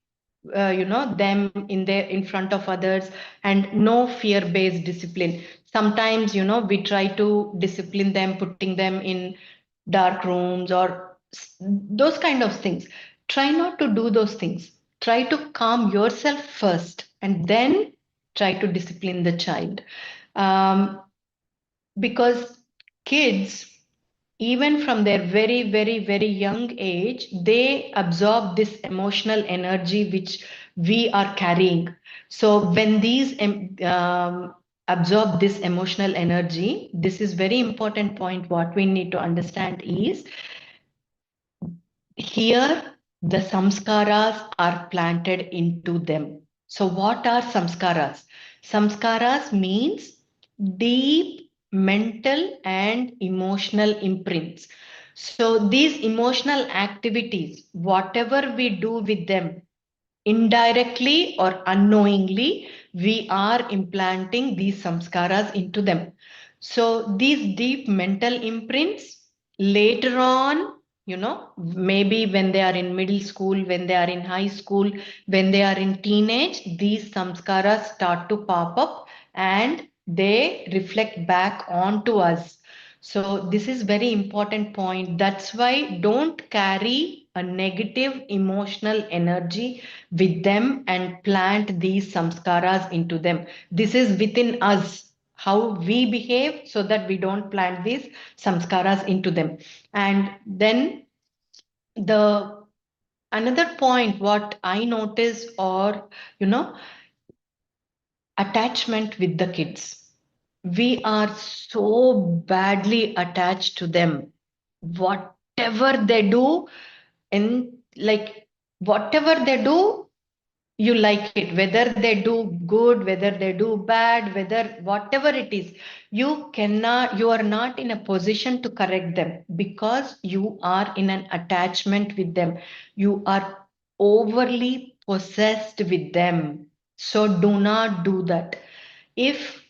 them in front of others, and no fear based discipline. Sometimes we try to discipline them, putting them in dark rooms or those kind of things. Try not to do those things. Try to calm yourself first and then try to discipline the child. Because kids, even from their very, very, very young age, they absorb this emotional energy which we are carrying. So when these absorb this emotional energy, this is very important point. What we need to understand is, here the samskaras are planted into them. So what are samskaras? Samskaras means deep mental and emotional imprints. So these emotional activities, whatever we do with them, indirectly or unknowingly, we are implanting these samskaras into them. So these deep mental imprints later on, maybe when they are in middle school, when they are in high school, when they are in teenage, these samskaras start to pop up and they reflect back onto us. So this is very important point. That's why don't carry a negative emotional energy with them and plant these samskaras into them. This is within us, how we behave, so that we don't plant these samskaras into them. And then the another point what I notice, or attachment with the kids. We are so badly attached to them. Whatever they do, and like whatever they do, you like it, whether they do good, whether they do bad, whether whatever it is, you are not in a position to correct them because you are in an attachment with them. You are overly possessed with them. So do not do that. If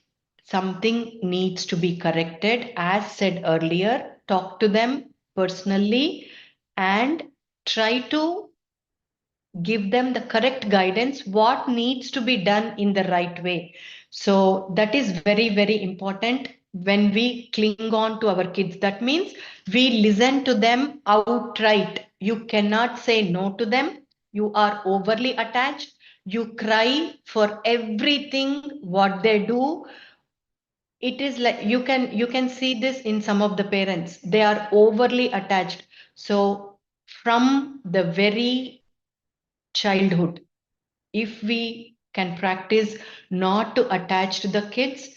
something needs to be corrected, as said earlier, talk to them personally and try to give them the correct guidance, what needs to be done in the right way. So that is very, very important when we cling on to our kids. That means we listen to them outright. You cannot say no to them. You are overly attached. You cry for everything what they do. It is like you can see this in some of the parents. They are overly attached. So from the very childhood, if we can practice not to attach to the kids,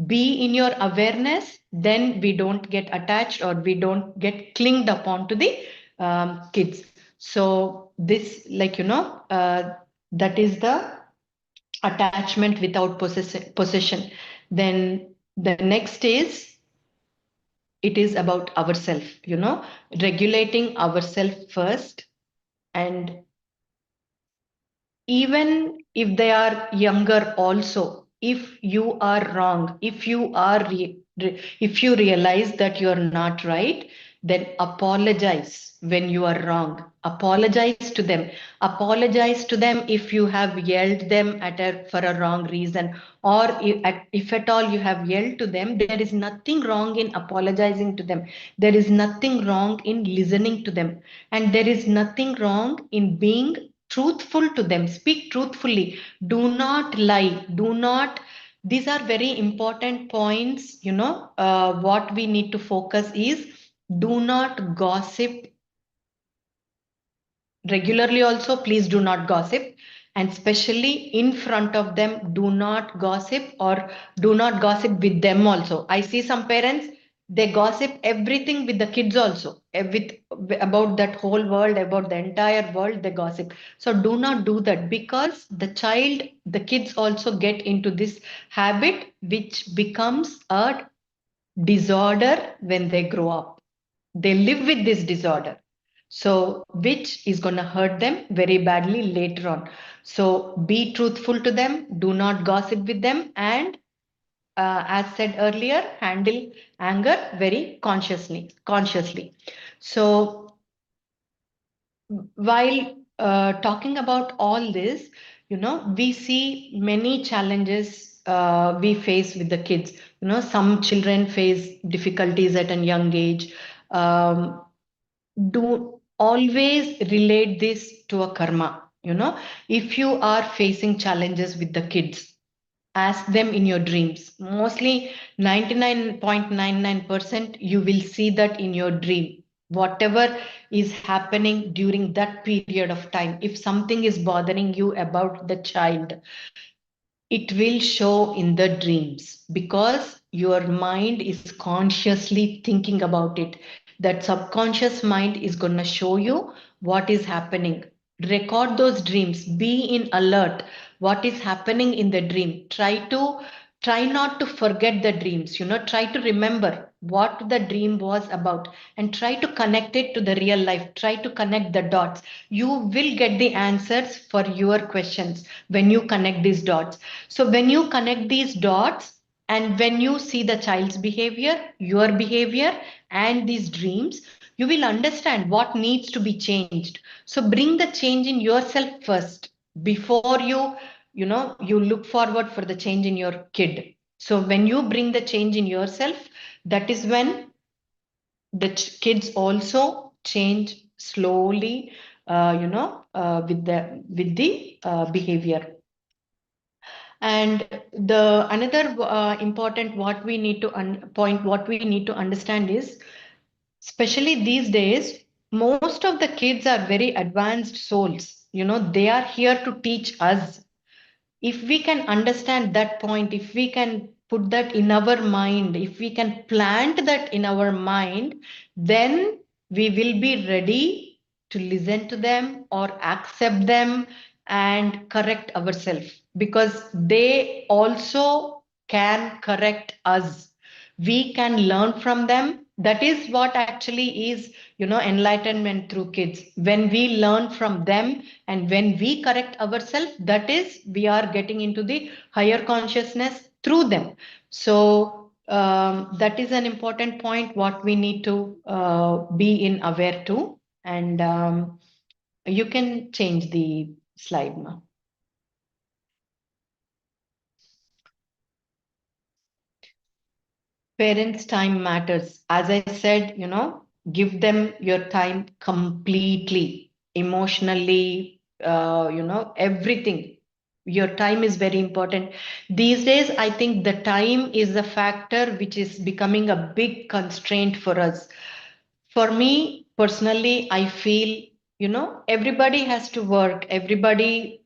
be in your awareness, then we don't get attached or we don't get clinged upon to the kids. So this, that is the attachment without possession. Then the next is, it is about ourself, regulating ourselves first. And even if they are younger also, if you are wrong, if you are if you realize that you are not right, then apologize when you are wrong. Apologize to them. Apologize to them if you have yelled them for a wrong reason, or if at all you have yelled to them. There is nothing wrong in apologizing to them. There is nothing wrong in listening to them, and there is nothing wrong in being truthful to them. Speak truthfully. Do not lie. Do not. These are very important points. What we need to focus is, do not gossip regularly. Also, please do not gossip, and especially in front of them, do not gossip, or do not gossip with them also. I see some parents, they gossip everything with the kids also. About that whole world, about the entire world, they gossip. So do not do that, because the kids also get into this habit, which becomes a disorder when they grow up. They live with this disorder. So, which is going to hurt them very badly later on. So, be truthful to them, do not gossip with them, and as said earlier, handle anger very consciously. So, while talking about all this, we see many challenges we face with the kids. Some children face difficulties at a young age. Um, do always relate this to a karma. If you are facing challenges with the kids, ask them in your dreams. Mostly 99.99% you will see that in your dream. Whatever is happening during that period of time, if something is bothering you about the child, it will show in the dreams, because your mind is consciously thinking about it. That subconscious mind is going to show you what is happening. Record those dreams, be in alert what is happening in the dream. Try to try not to forget the dreams, try to remember what the dream was about and try to connect it to the real life, try to connect the dots. You will get the answers for your questions when you connect these dots. So when you connect these dots and when you see the child's behavior, your behavior, and these dreams, you will understand what needs to be changed. So bring the change in yourself first before you look forward for the change in your kid. So when you bring the change in yourself, that is when the kids also change slowly, with the behavior. And the another important what we need to point what we need to understand is, especially these days, most of the kids are very advanced souls. They are here to teach us. If we can understand that point, if we can put that in our mind, if we can plant that in our mind, then we will be ready to listen to them or accept them and correct ourselves, because they also can correct us. We can learn from them. That is what actually is, enlightenment through kids. When we learn from them and when we correct ourselves, that is, we are getting into the higher consciousness through them. So that is an important point what we need to be in aware to. And you can change the slide now. Parents' time matters. As I said, give them your time completely, emotionally, everything. Your time is very important. These days, I think the time is a factor which is becoming a big constraint for us. For me personally, I feel, everybody has to work, everybody,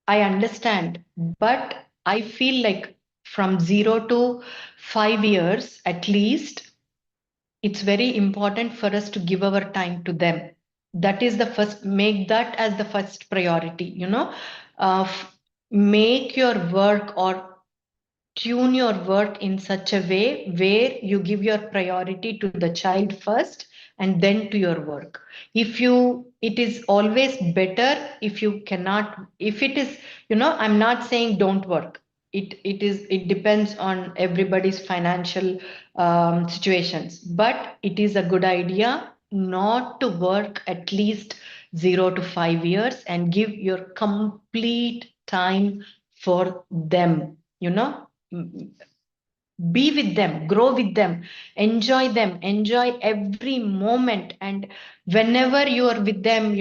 I understand, but I feel like from 0 to 5 years at least, it's very important for us to give our time to them. That is the first, make that as the first priority, make your work or tune your work in such a way where you give your priority to the child first and then to your work. If you, it is always better if you cannot, if it is, I'm not saying don't work. It depends on everybody's financial situations, but it is a good idea not to work at least 0 to 5 years and give your complete time for them, be with them, grow with them, enjoy every moment. And whenever you are with them,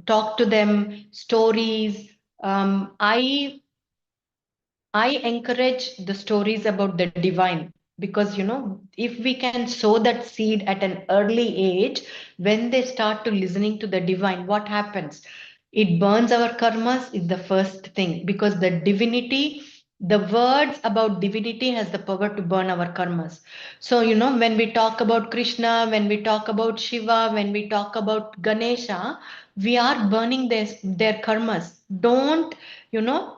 talk to them stories. I encourage the stories about the divine, because if we can sow that seed at an early age, when they start to listening to the divine, what happens? It burns our karmas is the first thing, because the divinity, the words about divinity has the power to burn our karmas. So when we talk about Krishna, when we talk about Shiva, when we talk about Ganesha, we are burning their karmas. Don't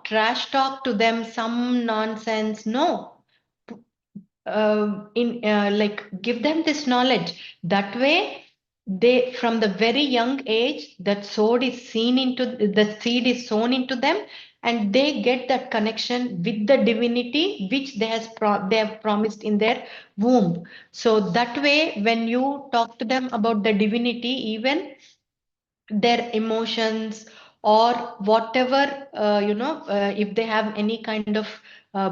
trash talk to them some nonsense. No, in like give them this knowledge. That way, they from the very young age, that sword is seen into the seed is sown into them, and they get that connection with the divinity which they have promised in their womb. So that way, when you talk to them about the divinity, even their emotions or whatever, if they have any kind of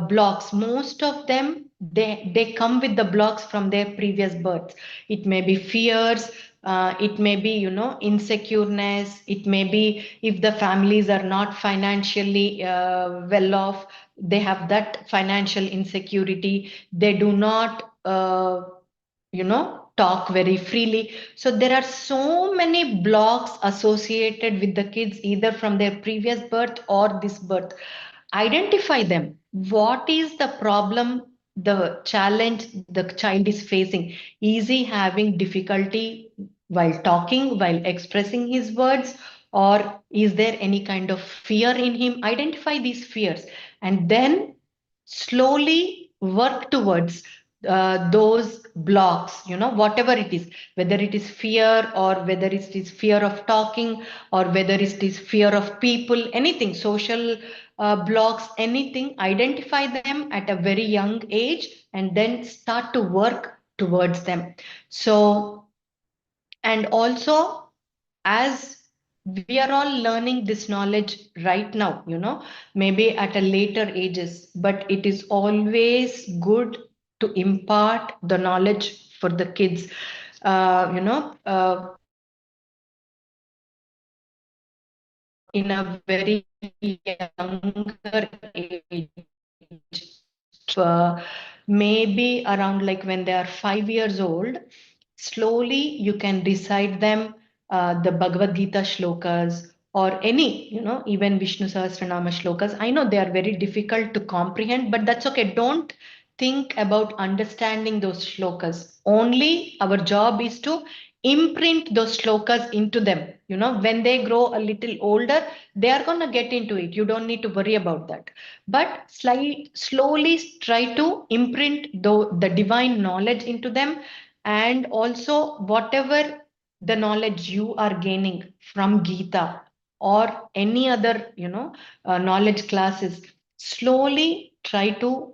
blocks, most of them, they come with the blocks from their previous births. It may be fears, it may be insecureness, it may be if the families are not financially well off, they have that financial insecurity, they do not talk very freely. So there are so many blocks associated with the kids, either from their previous birth or this birth. Identify them. What is the problem, the challenge the child is facing? Is he having difficulty while talking, while expressing his words, or is there any kind of fear in him? Identify these fears and then slowly work towards those blocks, whatever it is, whether it is fear or whether it is fear of talking or whether it is fear of people, anything, social blocks, anything, identify them at a very young age and then start to work towards them. So, and also, as we are all learning this knowledge right now, maybe at a later ages, but it is always good to impart the knowledge for the kids, in a very younger age, maybe around like when they are 5 years old. Slowly you can recite them the Bhagavad Gita shlokas or any, even Vishnu Sahasranama shlokas. I know they are very difficult to comprehend, but that's okay. Don't think about understanding those shlokas. Only our job is to imprint those shlokas into them. When they grow a little older, they are going to get into it. You don't need to worry about that. But slowly try to imprint the divine knowledge into them, and also whatever the knowledge you are gaining from Gita or any other knowledge classes, slowly try to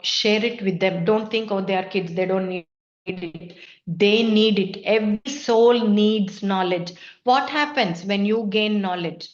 share it with them. Don't think, oh, they are kids, they don't need it. They need it. Every soul needs knowledge. What happens when you gain knowledge?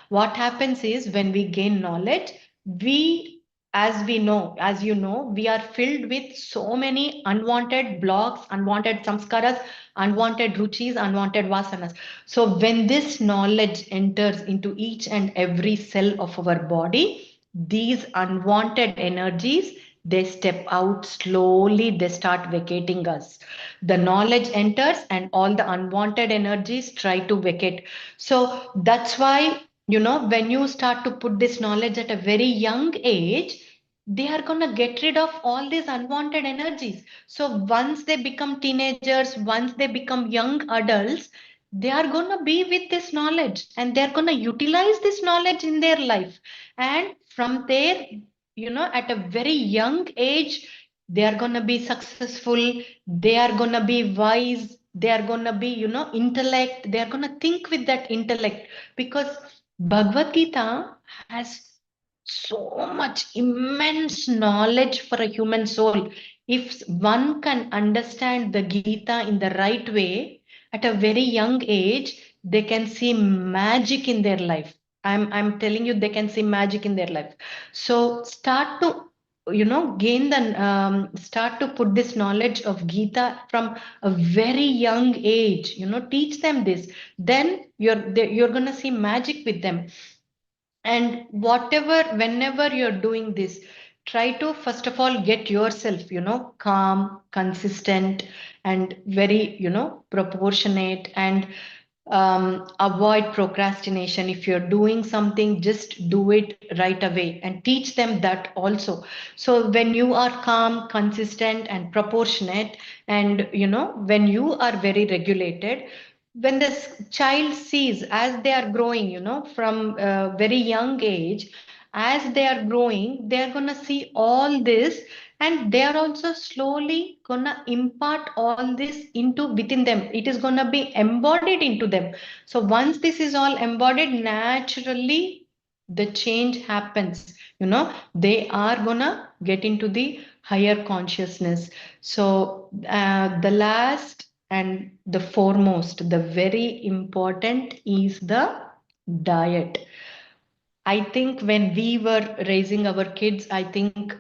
What happens is when we gain knowledge, we, as we know, as you know, we are filled with so many unwanted blocks, unwanted samskaras, unwanted ruchis, unwanted vasanas. So when this knowledge enters into each and every cell of our body, these unwanted energies, they step out slowly, they start vacating us. The knowledge enters and all the unwanted energies try to vacate. So that's why, when you start to put this knowledge at a very young age, they are going to get rid of all these unwanted energies. So once they become teenagers, once they become young adults, they are going to be with this knowledge and they're going to utilize this knowledge in their life. And from there, at a very young age, they are going to be successful, they are going to be wise, they are going to be, intellect, they are going to think with that intellect, because Bhagavad Gita has so much immense knowledge for a human soul. If one can understand the Gita in the right way at a very young age, they can see magic in their life. I'm telling you, they can see magic in their life. So start to, gain the start to put this knowledge of Gita from a very young age. Teach them this. Then you're gonna see magic with them. And whenever you're doing this, try to first of all get yourself, calm, consistent, and very, proportionate, and avoid procrastination. If you're doing something, just do it right away and teach them that also. So when you are calm, consistent, and proportionate, and when you are very regulated, when this child sees, as they are growing, from a very young age, as they are growing, they are going to see all this, and they are also slowly going to impart all this into within them. It is going to be embodied into them. So once this is all embodied, naturally the change happens. They are going to get into the higher consciousness. So the last and the foremost, the very important is the diet. I think when we were raising our kids, I think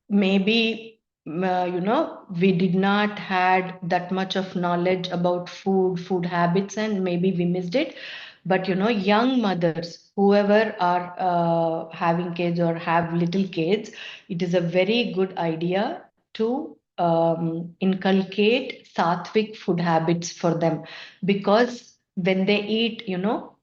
maybe we did not had that much of knowledge about food habits, and maybe we missed it. But young mothers, whoever are having kids or have little kids, it is a very good idea to inculcate sattvic food habits for them, because when they eat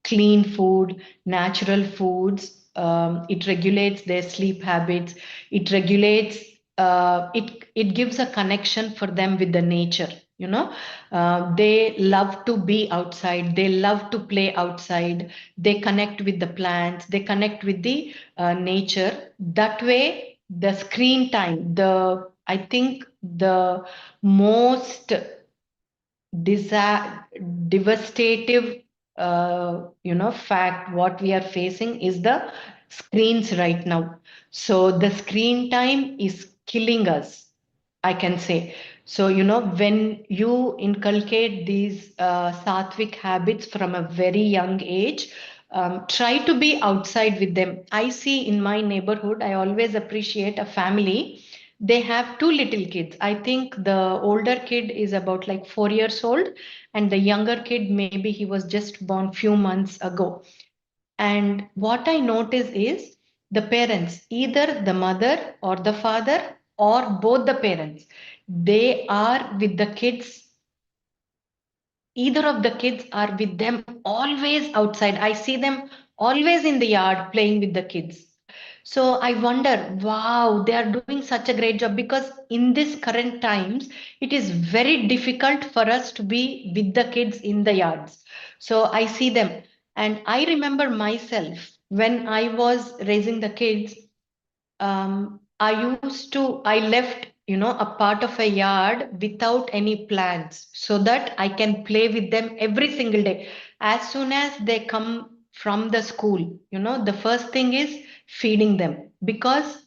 clean food, natural foods, it regulates their sleep habits, it regulates it gives a connection for them with the nature. They love to be outside, they love to play outside, they connect with the plants, they connect with the nature. That way the screen time, the I think the most disa- devastative fact what we are facing is the screens right now. So the screen time is killing us, I can say. So when you inculcate these sattvic habits from a very young age, try to be outside with them. I see in my neighborhood, I always appreciate a family. They have two little kids. I think the older kid is about like 4 years old, and the younger kid, maybe he was just born few months ago. And what I notice is the parents, either the mother or the father or both the parents, they are with the kids, either of the kids are with them always outside. I see them always in the yard playing with the kids. So I wonder, wow, they are doing such a great job, because in this current times it is very difficult for us to be with the kids in the yards. So I see them, and I remember myself when I was raising the kids. I left, a part of a yard without any plans so that I can play with them every single day. As soon as they come from the school, the first thing is feeding them, because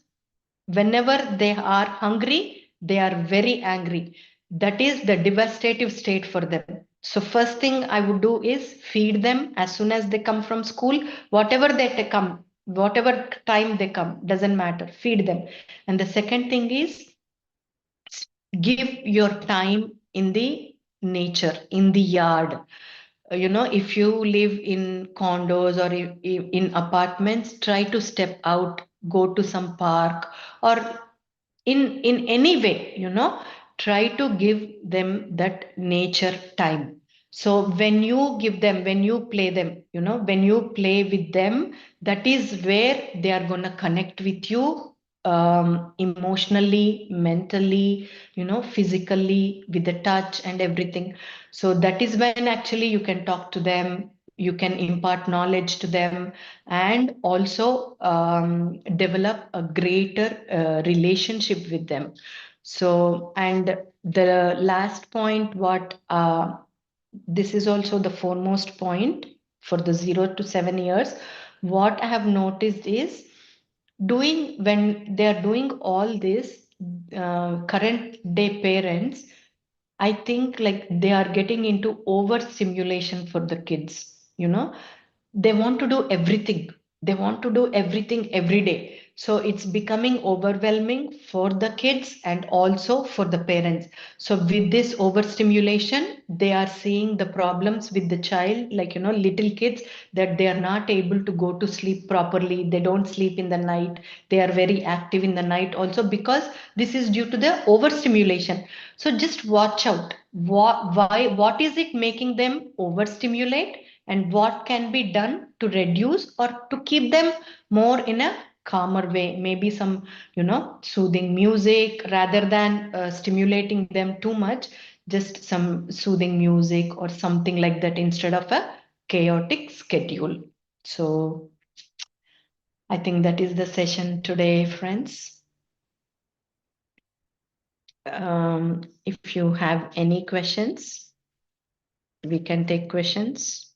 whenever they are hungry, they are very angry. That is the devastative state for them. So first thing I would do is feed them as soon as they come from school, whatever come, whatever time they come, doesn't matter, feed them. And the second thing is give your time in the nature, in the yard. If you live in condos or in apartments, try to step out, go to some park, or in any way, try to give them that nature time. So when you give them, when you play them, when you play with them, that is where they are going to connect with you, emotionally, mentally, physically, with the touch and everything. So that is when actually you can talk to them, you can impart knowledge to them, and also develop a greater relationship with them. So, and the last point, what this is also the foremost point for the 0 to 7 years, what I have noticed is doing when they are doing all this, current day parents, I think like they are getting into overstimulation for the kids. They want to do everything. They want to do everything every day. So it's becoming overwhelming for the kids and also for the parents. So with this overstimulation, they are seeing the problems with the child, like, little kids, that they are not able to go to sleep properly. They don't sleep in the night. They are very active in the night also, because this is due to the overstimulation. So just watch out. What is it making them overstimulate, and what can be done to reduce or to keep them more in a calmer way? Maybe some, soothing music, rather than stimulating them too much, just some soothing music or something like that instead of a chaotic schedule. So I think that is the session today, friends. If you have any questions, we can take questions.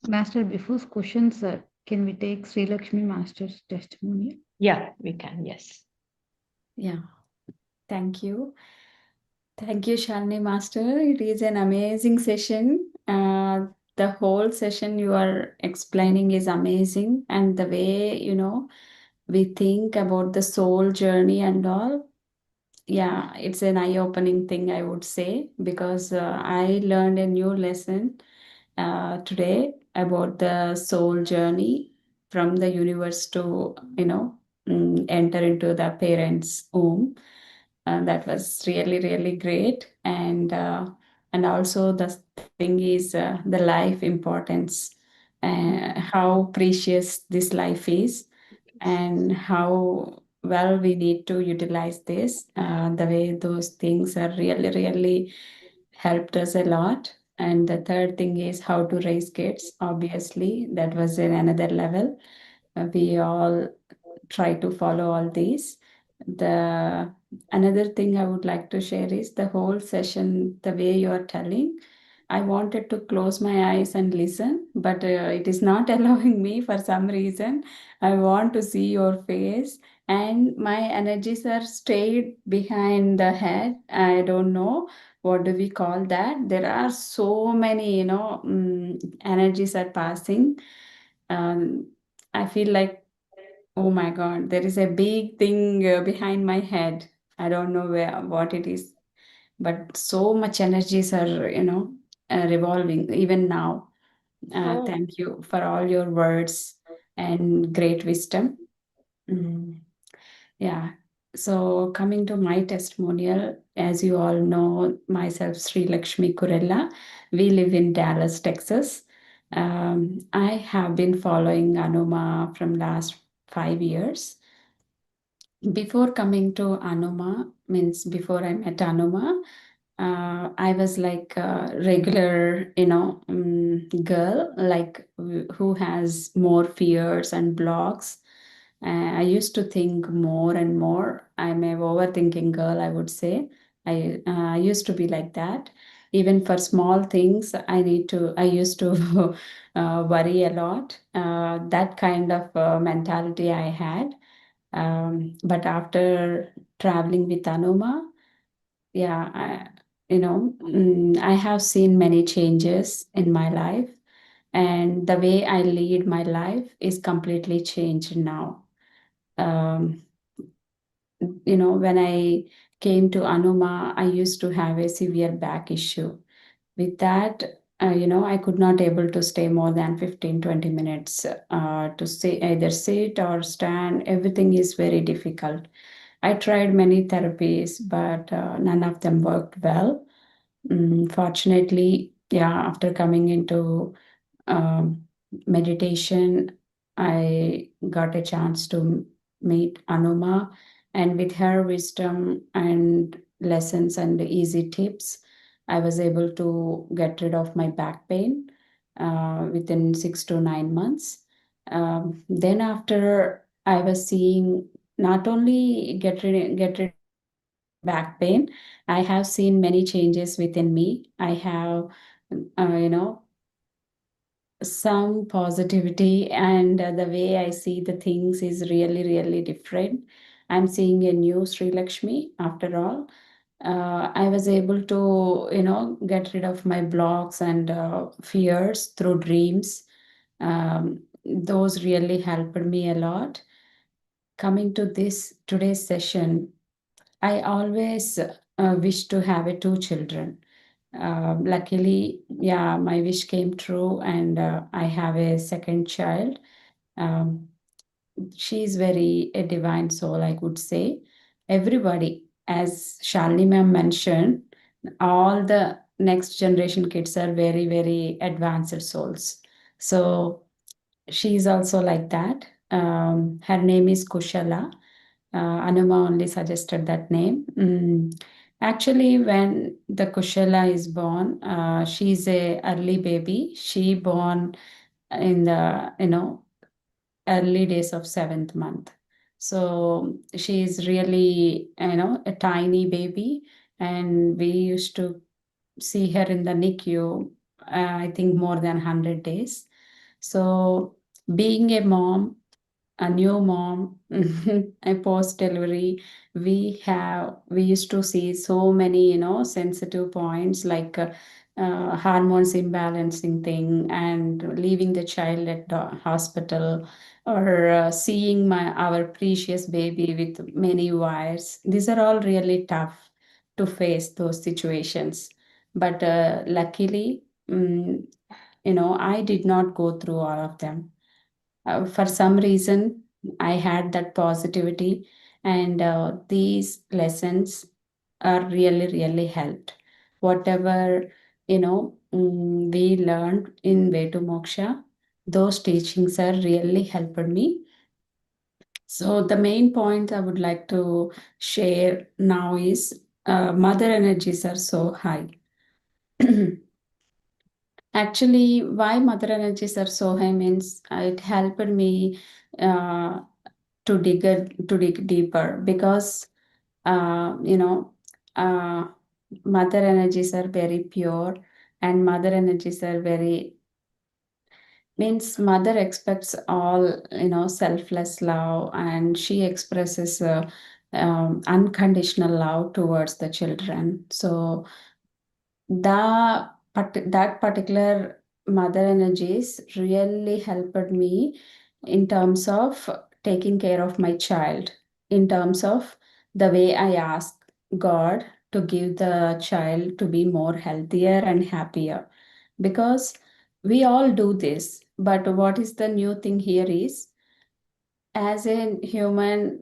Master, before questions, can we take Sri Lakshmi Master's testimony? Yeah, we can. Yes. Yeah. Thank you. Thank you, Shalini Master. It is an amazing session. The whole session you are explaining is amazing. And the way, we think about the soul journey and all, yeah, it's an eye-opening thing, I would say, because I learned a new lesson today about the soul journey from the universe to, enter into the parents' womb. That was really, really great. And also the thing is the life importance, how precious this life is, and how well we need to utilize this. The way those things are really, really helped us a lot. And the third thing is how to raise kids. Obviously, that was in another level. We all try to follow all these. The another thing I would like to share is the whole session, the way you are telling. I wanted to close my eyes and listen, but it is not allowing me for some reason. I want to see your face, and my energies are stayed behind the head. I don't know what do we call that. There are so many, energies are passing. Um, I feel like, oh my God, there is a big thing behind my head. I don't know what it is, but so much energies are, revolving even now. Oh, Thank you for all your words and great wisdom. Mm, yeah. So coming to my testimonial, as you all know, myself, Sri Lakshmi Kurella, we live in Dallas, Texas. I have been following Anuma from last 5 years. Before coming to Anuma, means before I met Anuma, I was like a regular, girl, like who has more fears and blocks. I used to think more and more. I'm a overthinking girl, I would say. I used to be like that. Even for small things, I used to worry a lot. That kind of mentality I had. But after traveling with Anuma, yeah, I have seen many changes in my life, and the way I lead my life is completely changed now. Um, when I came to Anuma, I used to have a severe back issue. With that, I could not able to stay more than 15-20 minutes to say either sit or stand. Everything is very difficult. I tried many therapies, but none of them worked well. Fortunately, yeah, after coming into um, meditation, I got a chance to meet Anuma, and with her wisdom and lessons and easy tips, I was able to get rid of my back pain within 6 to 9 months. Then after I was seeing not only get rid of my back pain, I have seen many changes within me. I have, uh, you know, some positivity, and the way I see the things is really, really different. I'm seeing a new Sri Lakshmi after all. I was able to, get rid of my blocks and fears through dreams. Those really helped me a lot. Coming to this today's session, I always wish to have a two children. Luckily, yeah, my wish came true, and I have a second child. Um, she is very a divine soul, I could say. Everybody, as Shalini ma'am mentioned, all the next generation kids are very, very advanced souls. So she is also like that. Her name is Kushala. Anuma only suggested that name. Actually, when the Kushala is born, she's a early baby. She born in the early days of seventh month. So she is really a tiny baby, and we used to see her in the NICU. I think more than 100 days. So being a new mom, a post delivery, we used to see so many sensitive points like hormones imbalancing thing, and leaving the child at the hospital, or seeing our precious baby with many wires. These are all really tough to face those situations, but luckily, I did not go through all of them. For some reason, I had that positivity, and these lessons are really, really helped. Whatever we learned in Way to Moksha, those teachings are really helped me. So the main point I would like to share now is mother energies are so high. Actually, why mother energies are so high means it helped me uh, to dig deeper, because you know, uh, mother energies are very pure, and mother energies are very, means mother expects all, selfless love, and she expresses unconditional love towards the children. So that particular mother energies really helped me in terms of taking care of my child, in terms of the way I ask God to give the child to be more healthier and happier, because we all do this. But what is the new thing here is, as a human,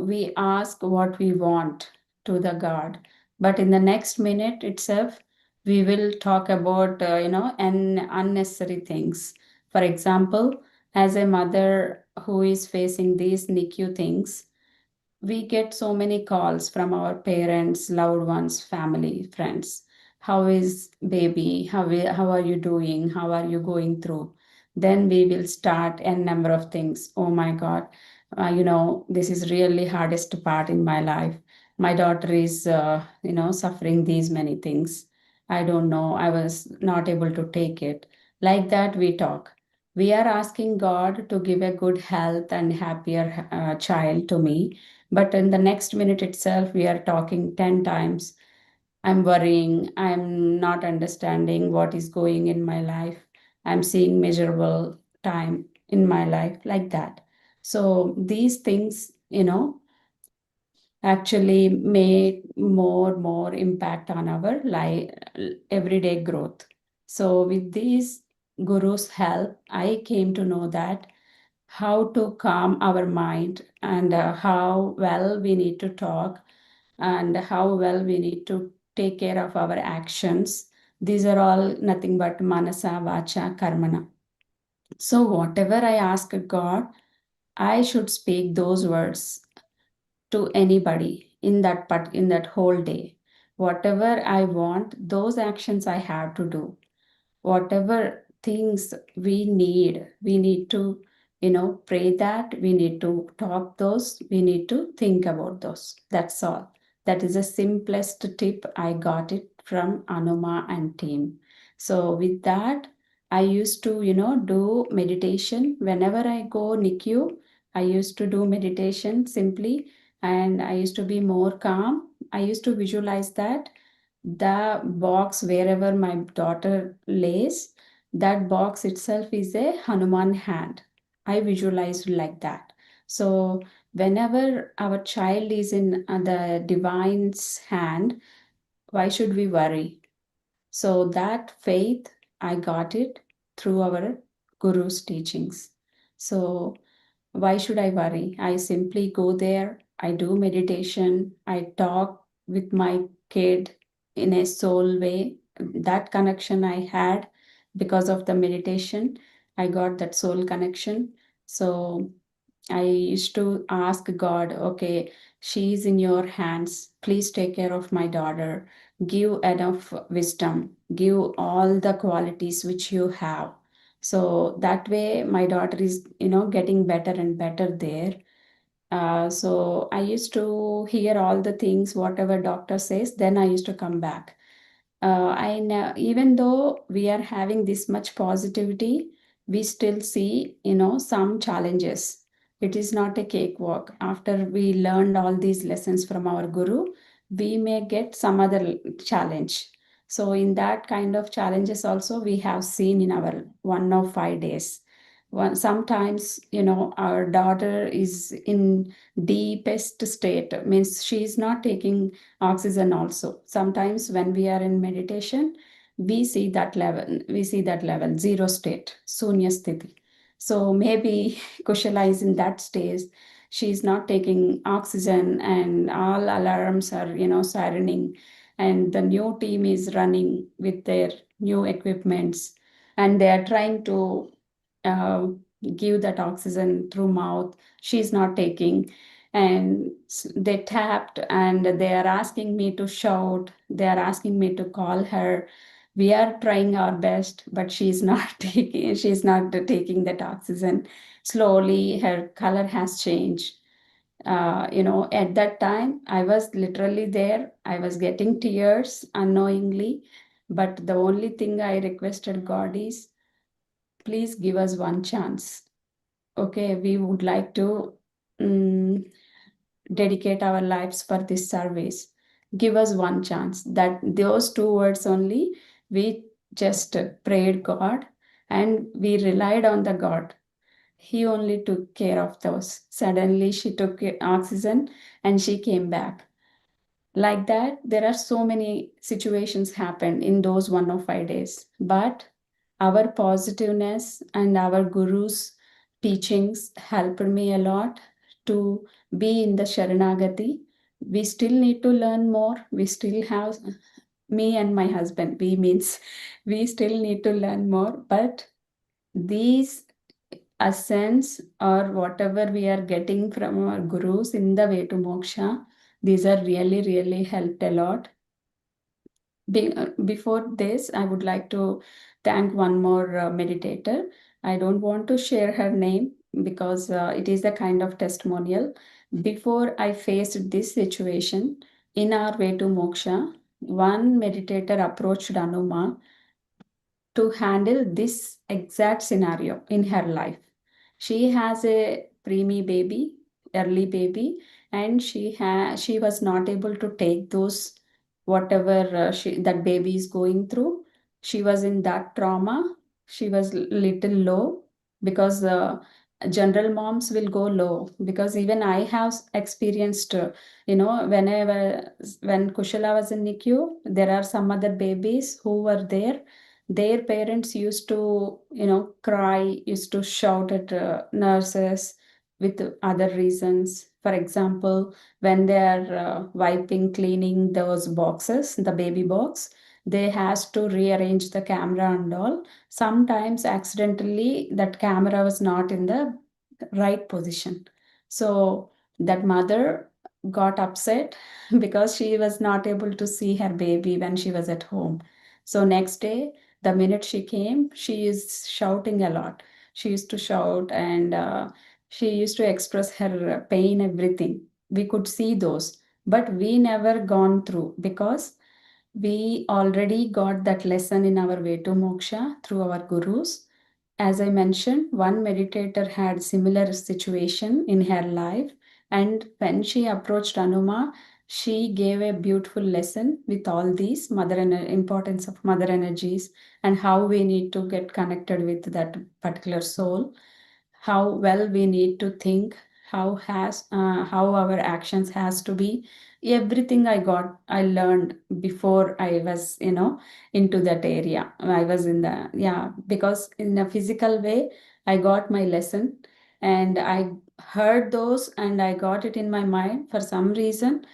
we ask what we want to the God, but in the next minute itself, we will talk about, unnecessary things. For example, as a mother who is facing these NICU things, we get so many calls from our parents, loved ones, family, friends. How is baby? How are you doing? How are you going through? Then we will start a number of things. Oh my God, this is really hardest part in my life. My daughter is, suffering these many things. I don't know. I was not able to take it. Like that, we talk. We are asking God to give a good health and happier child to me, but in the next minute itself, we are talking 10 times. I'm worrying. I'm not understanding what is going in my life. I'm seeing miserable time in my life, like that. So these things, actually made more impact on our life, everyday growth. So with these gurus' help, I came to know that how to calm our mind, and how well we need to talk, and how well we need to take care of our actions. These are all nothing but manasa, vacha, karmana. So whatever I ask God, I should speak those words to anybody in that whole day. Whatever I want, those actions I have to do. Whatever things we need to, pray that, we need to talk those, we need to think about those. That's all. That is the simplest tip. I got it from Anuma and team. So with that, I used to, do meditation whenever I go NICU. I used to do meditation simply, and I used to be more calm. I used to visualize that the box wherever my daughter lays, that box itself is a Hanuman hand. I visualized like that. So whenever our child is in the divine's hand, why should we worry? So that faith, I got it through our guru's teachings. So why should I worry? I simply go there, I do meditation, I talk with my kid in a soul way. That connection I had because of the meditation, I got that soul connection. So I used to ask God, okay, she's in your hands. Please take care of my daughter. Give enough wisdom. Give all the qualities which you have. So that way, my daughter is, getting better and better there. So I used to hear all the things, whatever doctor says, then I used to come back. I know, even though we are having this much positivity, we still see, some challenges. It is not a cakewalk. After we learned all these lessons from our guru, we may get some other challenge. So in that kind of challenges also we have seen in our 1 of 5 days. Sometimes, our daughter is in deepest state, means she is not taking oxygen also. Sometimes when we are in meditation, we see that level, zero state, sunya sthiti. So maybe Kushala is in that stage. She is not taking oxygen, and all alarms are, sirening, and the new team is running with their new equipments, and they are trying to uh, give that oxygen through mouth. She's not taking. And they tapped and they are asking me to shout. They are asking me to call her. We are trying our best, but she's not taking that oxygen. Slowly, her color has changed. At that time, I was literally there. I was getting tears unknowingly. But the only thing I requested God is, please give us one chance. Okay, we would like to dedicate our lives for this service. Give us one chance. That those two words only, we just prayed God and we relied on the God. He only took care of those. Suddenly she took oxygen and she came back. Like that, there are so many situations happened in those 105 days. But our positiveness and our guru's teachings helped me a lot to be in the Sharanagati. We still need to learn more. We still have, me and my husband, we means we still need to learn more. But these essence or whatever we are getting from our gurus in the way to moksha, these are really, really helped a lot. Before this, I would like to thank one more meditator. I don't want to share her name because it is a kind of testimonial. Before I faced this situation in our way to moksha, one meditator approached Anuma to handle this exact scenario in her life. She has a preemie baby, early baby, and she was not able to take those whatever that baby is going through. She was in that trauma. She was little low because general moms will go low, because even I have experienced when Kushala was in NICU, there are some other babies who were there. Their parents used to cry, used to shout at nurses with other reasons. For example, when they are wiping, cleaning those boxes, the baby box, they has to rearrange the camera and all. Sometimes accidentally that camera was not in the right position, so that mother got upset because she was not able to see her baby when she was at home. So next day, the minute she came, she is shouting a lot. She used to shout, and she used to express her pain, everything. We could see those, but we never gone through because we already got that lesson in our way to moksha through our gurus. As I mentioned, one meditator had similar situation in her life, and when she approached Anuma, she gave a beautiful lesson with all these importance of mother energies and how we need to get connected with that particular soul, how well we need to think, how our actions has to be. Everything I learned before I was into that area. I was in the, yeah, because in a physical way I got my lesson, and I heard those and I got it in my mind. For some reason,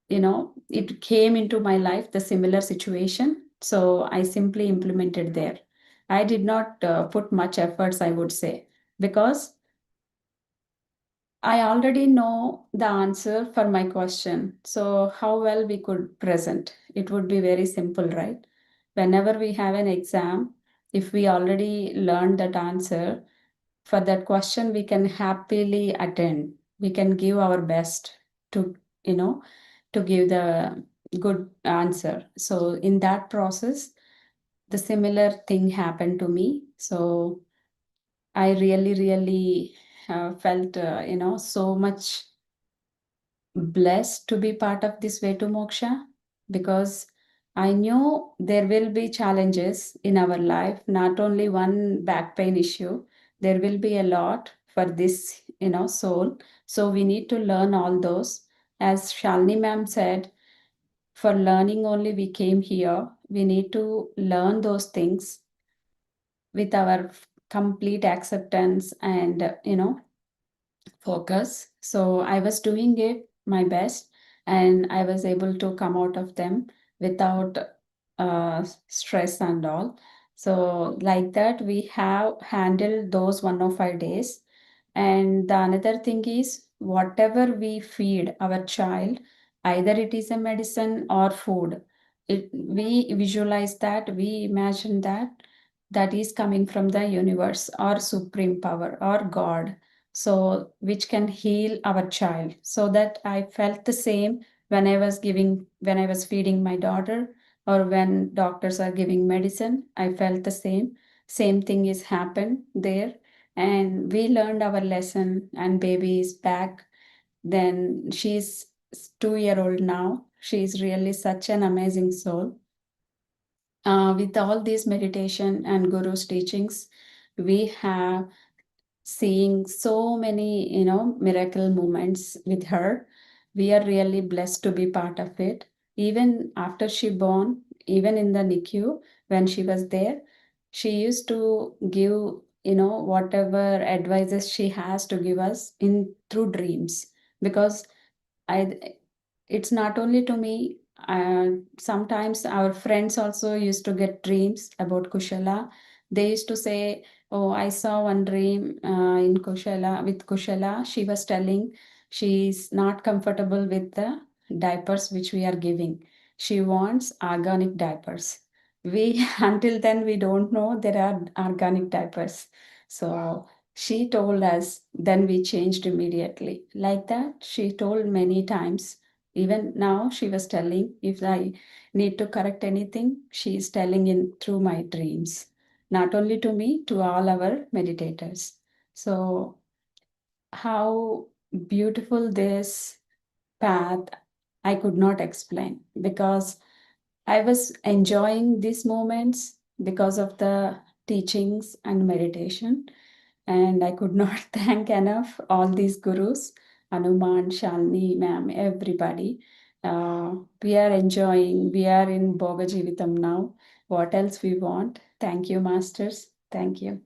it came into my life, the similar situation, so I simply implemented there. I did not put much efforts, I would say, because I already know the answer for my question. So how well we could present? It would be very simple, right? Whenever we have an exam, if we already learned that answer for that question, we can happily attend. We can give our best to, to give the good answer. So in that process, the similar thing happened to me. So I really, really felt, so much blessed to be part of this way to moksha, because I knew there will be challenges in our life, not only one back pain issue, there will be a lot for this, soul. So we need to learn all those. As Shalini ma'am said, for learning only we came here. We need to learn those things with our complete acceptance and, focus. So I was doing it my best, and I was able to come out of them without stress and all. So like that, we have handled those 105 days. And the another thing is whatever we feed our child, either it is a medicine or food, we visualize that, we imagine that that is coming from the universe or supreme power or God. So which can heal our child. So that I felt the same when when I was feeding my daughter, or when doctors are giving medicine, I felt the same thing is happened there. And we learned our lesson, and baby is back. Then she's 2 year old now. She's really such an amazing soul. With all these meditation and guru's teachings, we have seeing so many, miracle moments with her. We are really blessed to be part of it. Even after she born, even in the NICU, when she was there, she used to give, whatever advices she has to give us in through dreams. Because I, it's not only to me. Sometimes our friends also used to get dreams about Kushala. They used to say, "Oh, I saw one dream in Kushala with Kushala. She was telling she's not comfortable with the diapers which we are giving. She wants organic diapers. We until then we don't know there are organic diapers. So she told us, then we changed immediately. Like that, she told many times. Even now, she was telling if I need to correct anything, she is telling in through my dreams. Not only to me, to all our meditators. So, how beautiful this path, I could not explain, because I was enjoying these moments because of the teachings and meditation. And I could not thank enough all these gurus, Anuman, Shalini, ma'am, everybody. We are enjoying, we are in Boga Jeevitam now. What else we want? Thank you, masters. Thank you.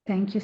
Thank you,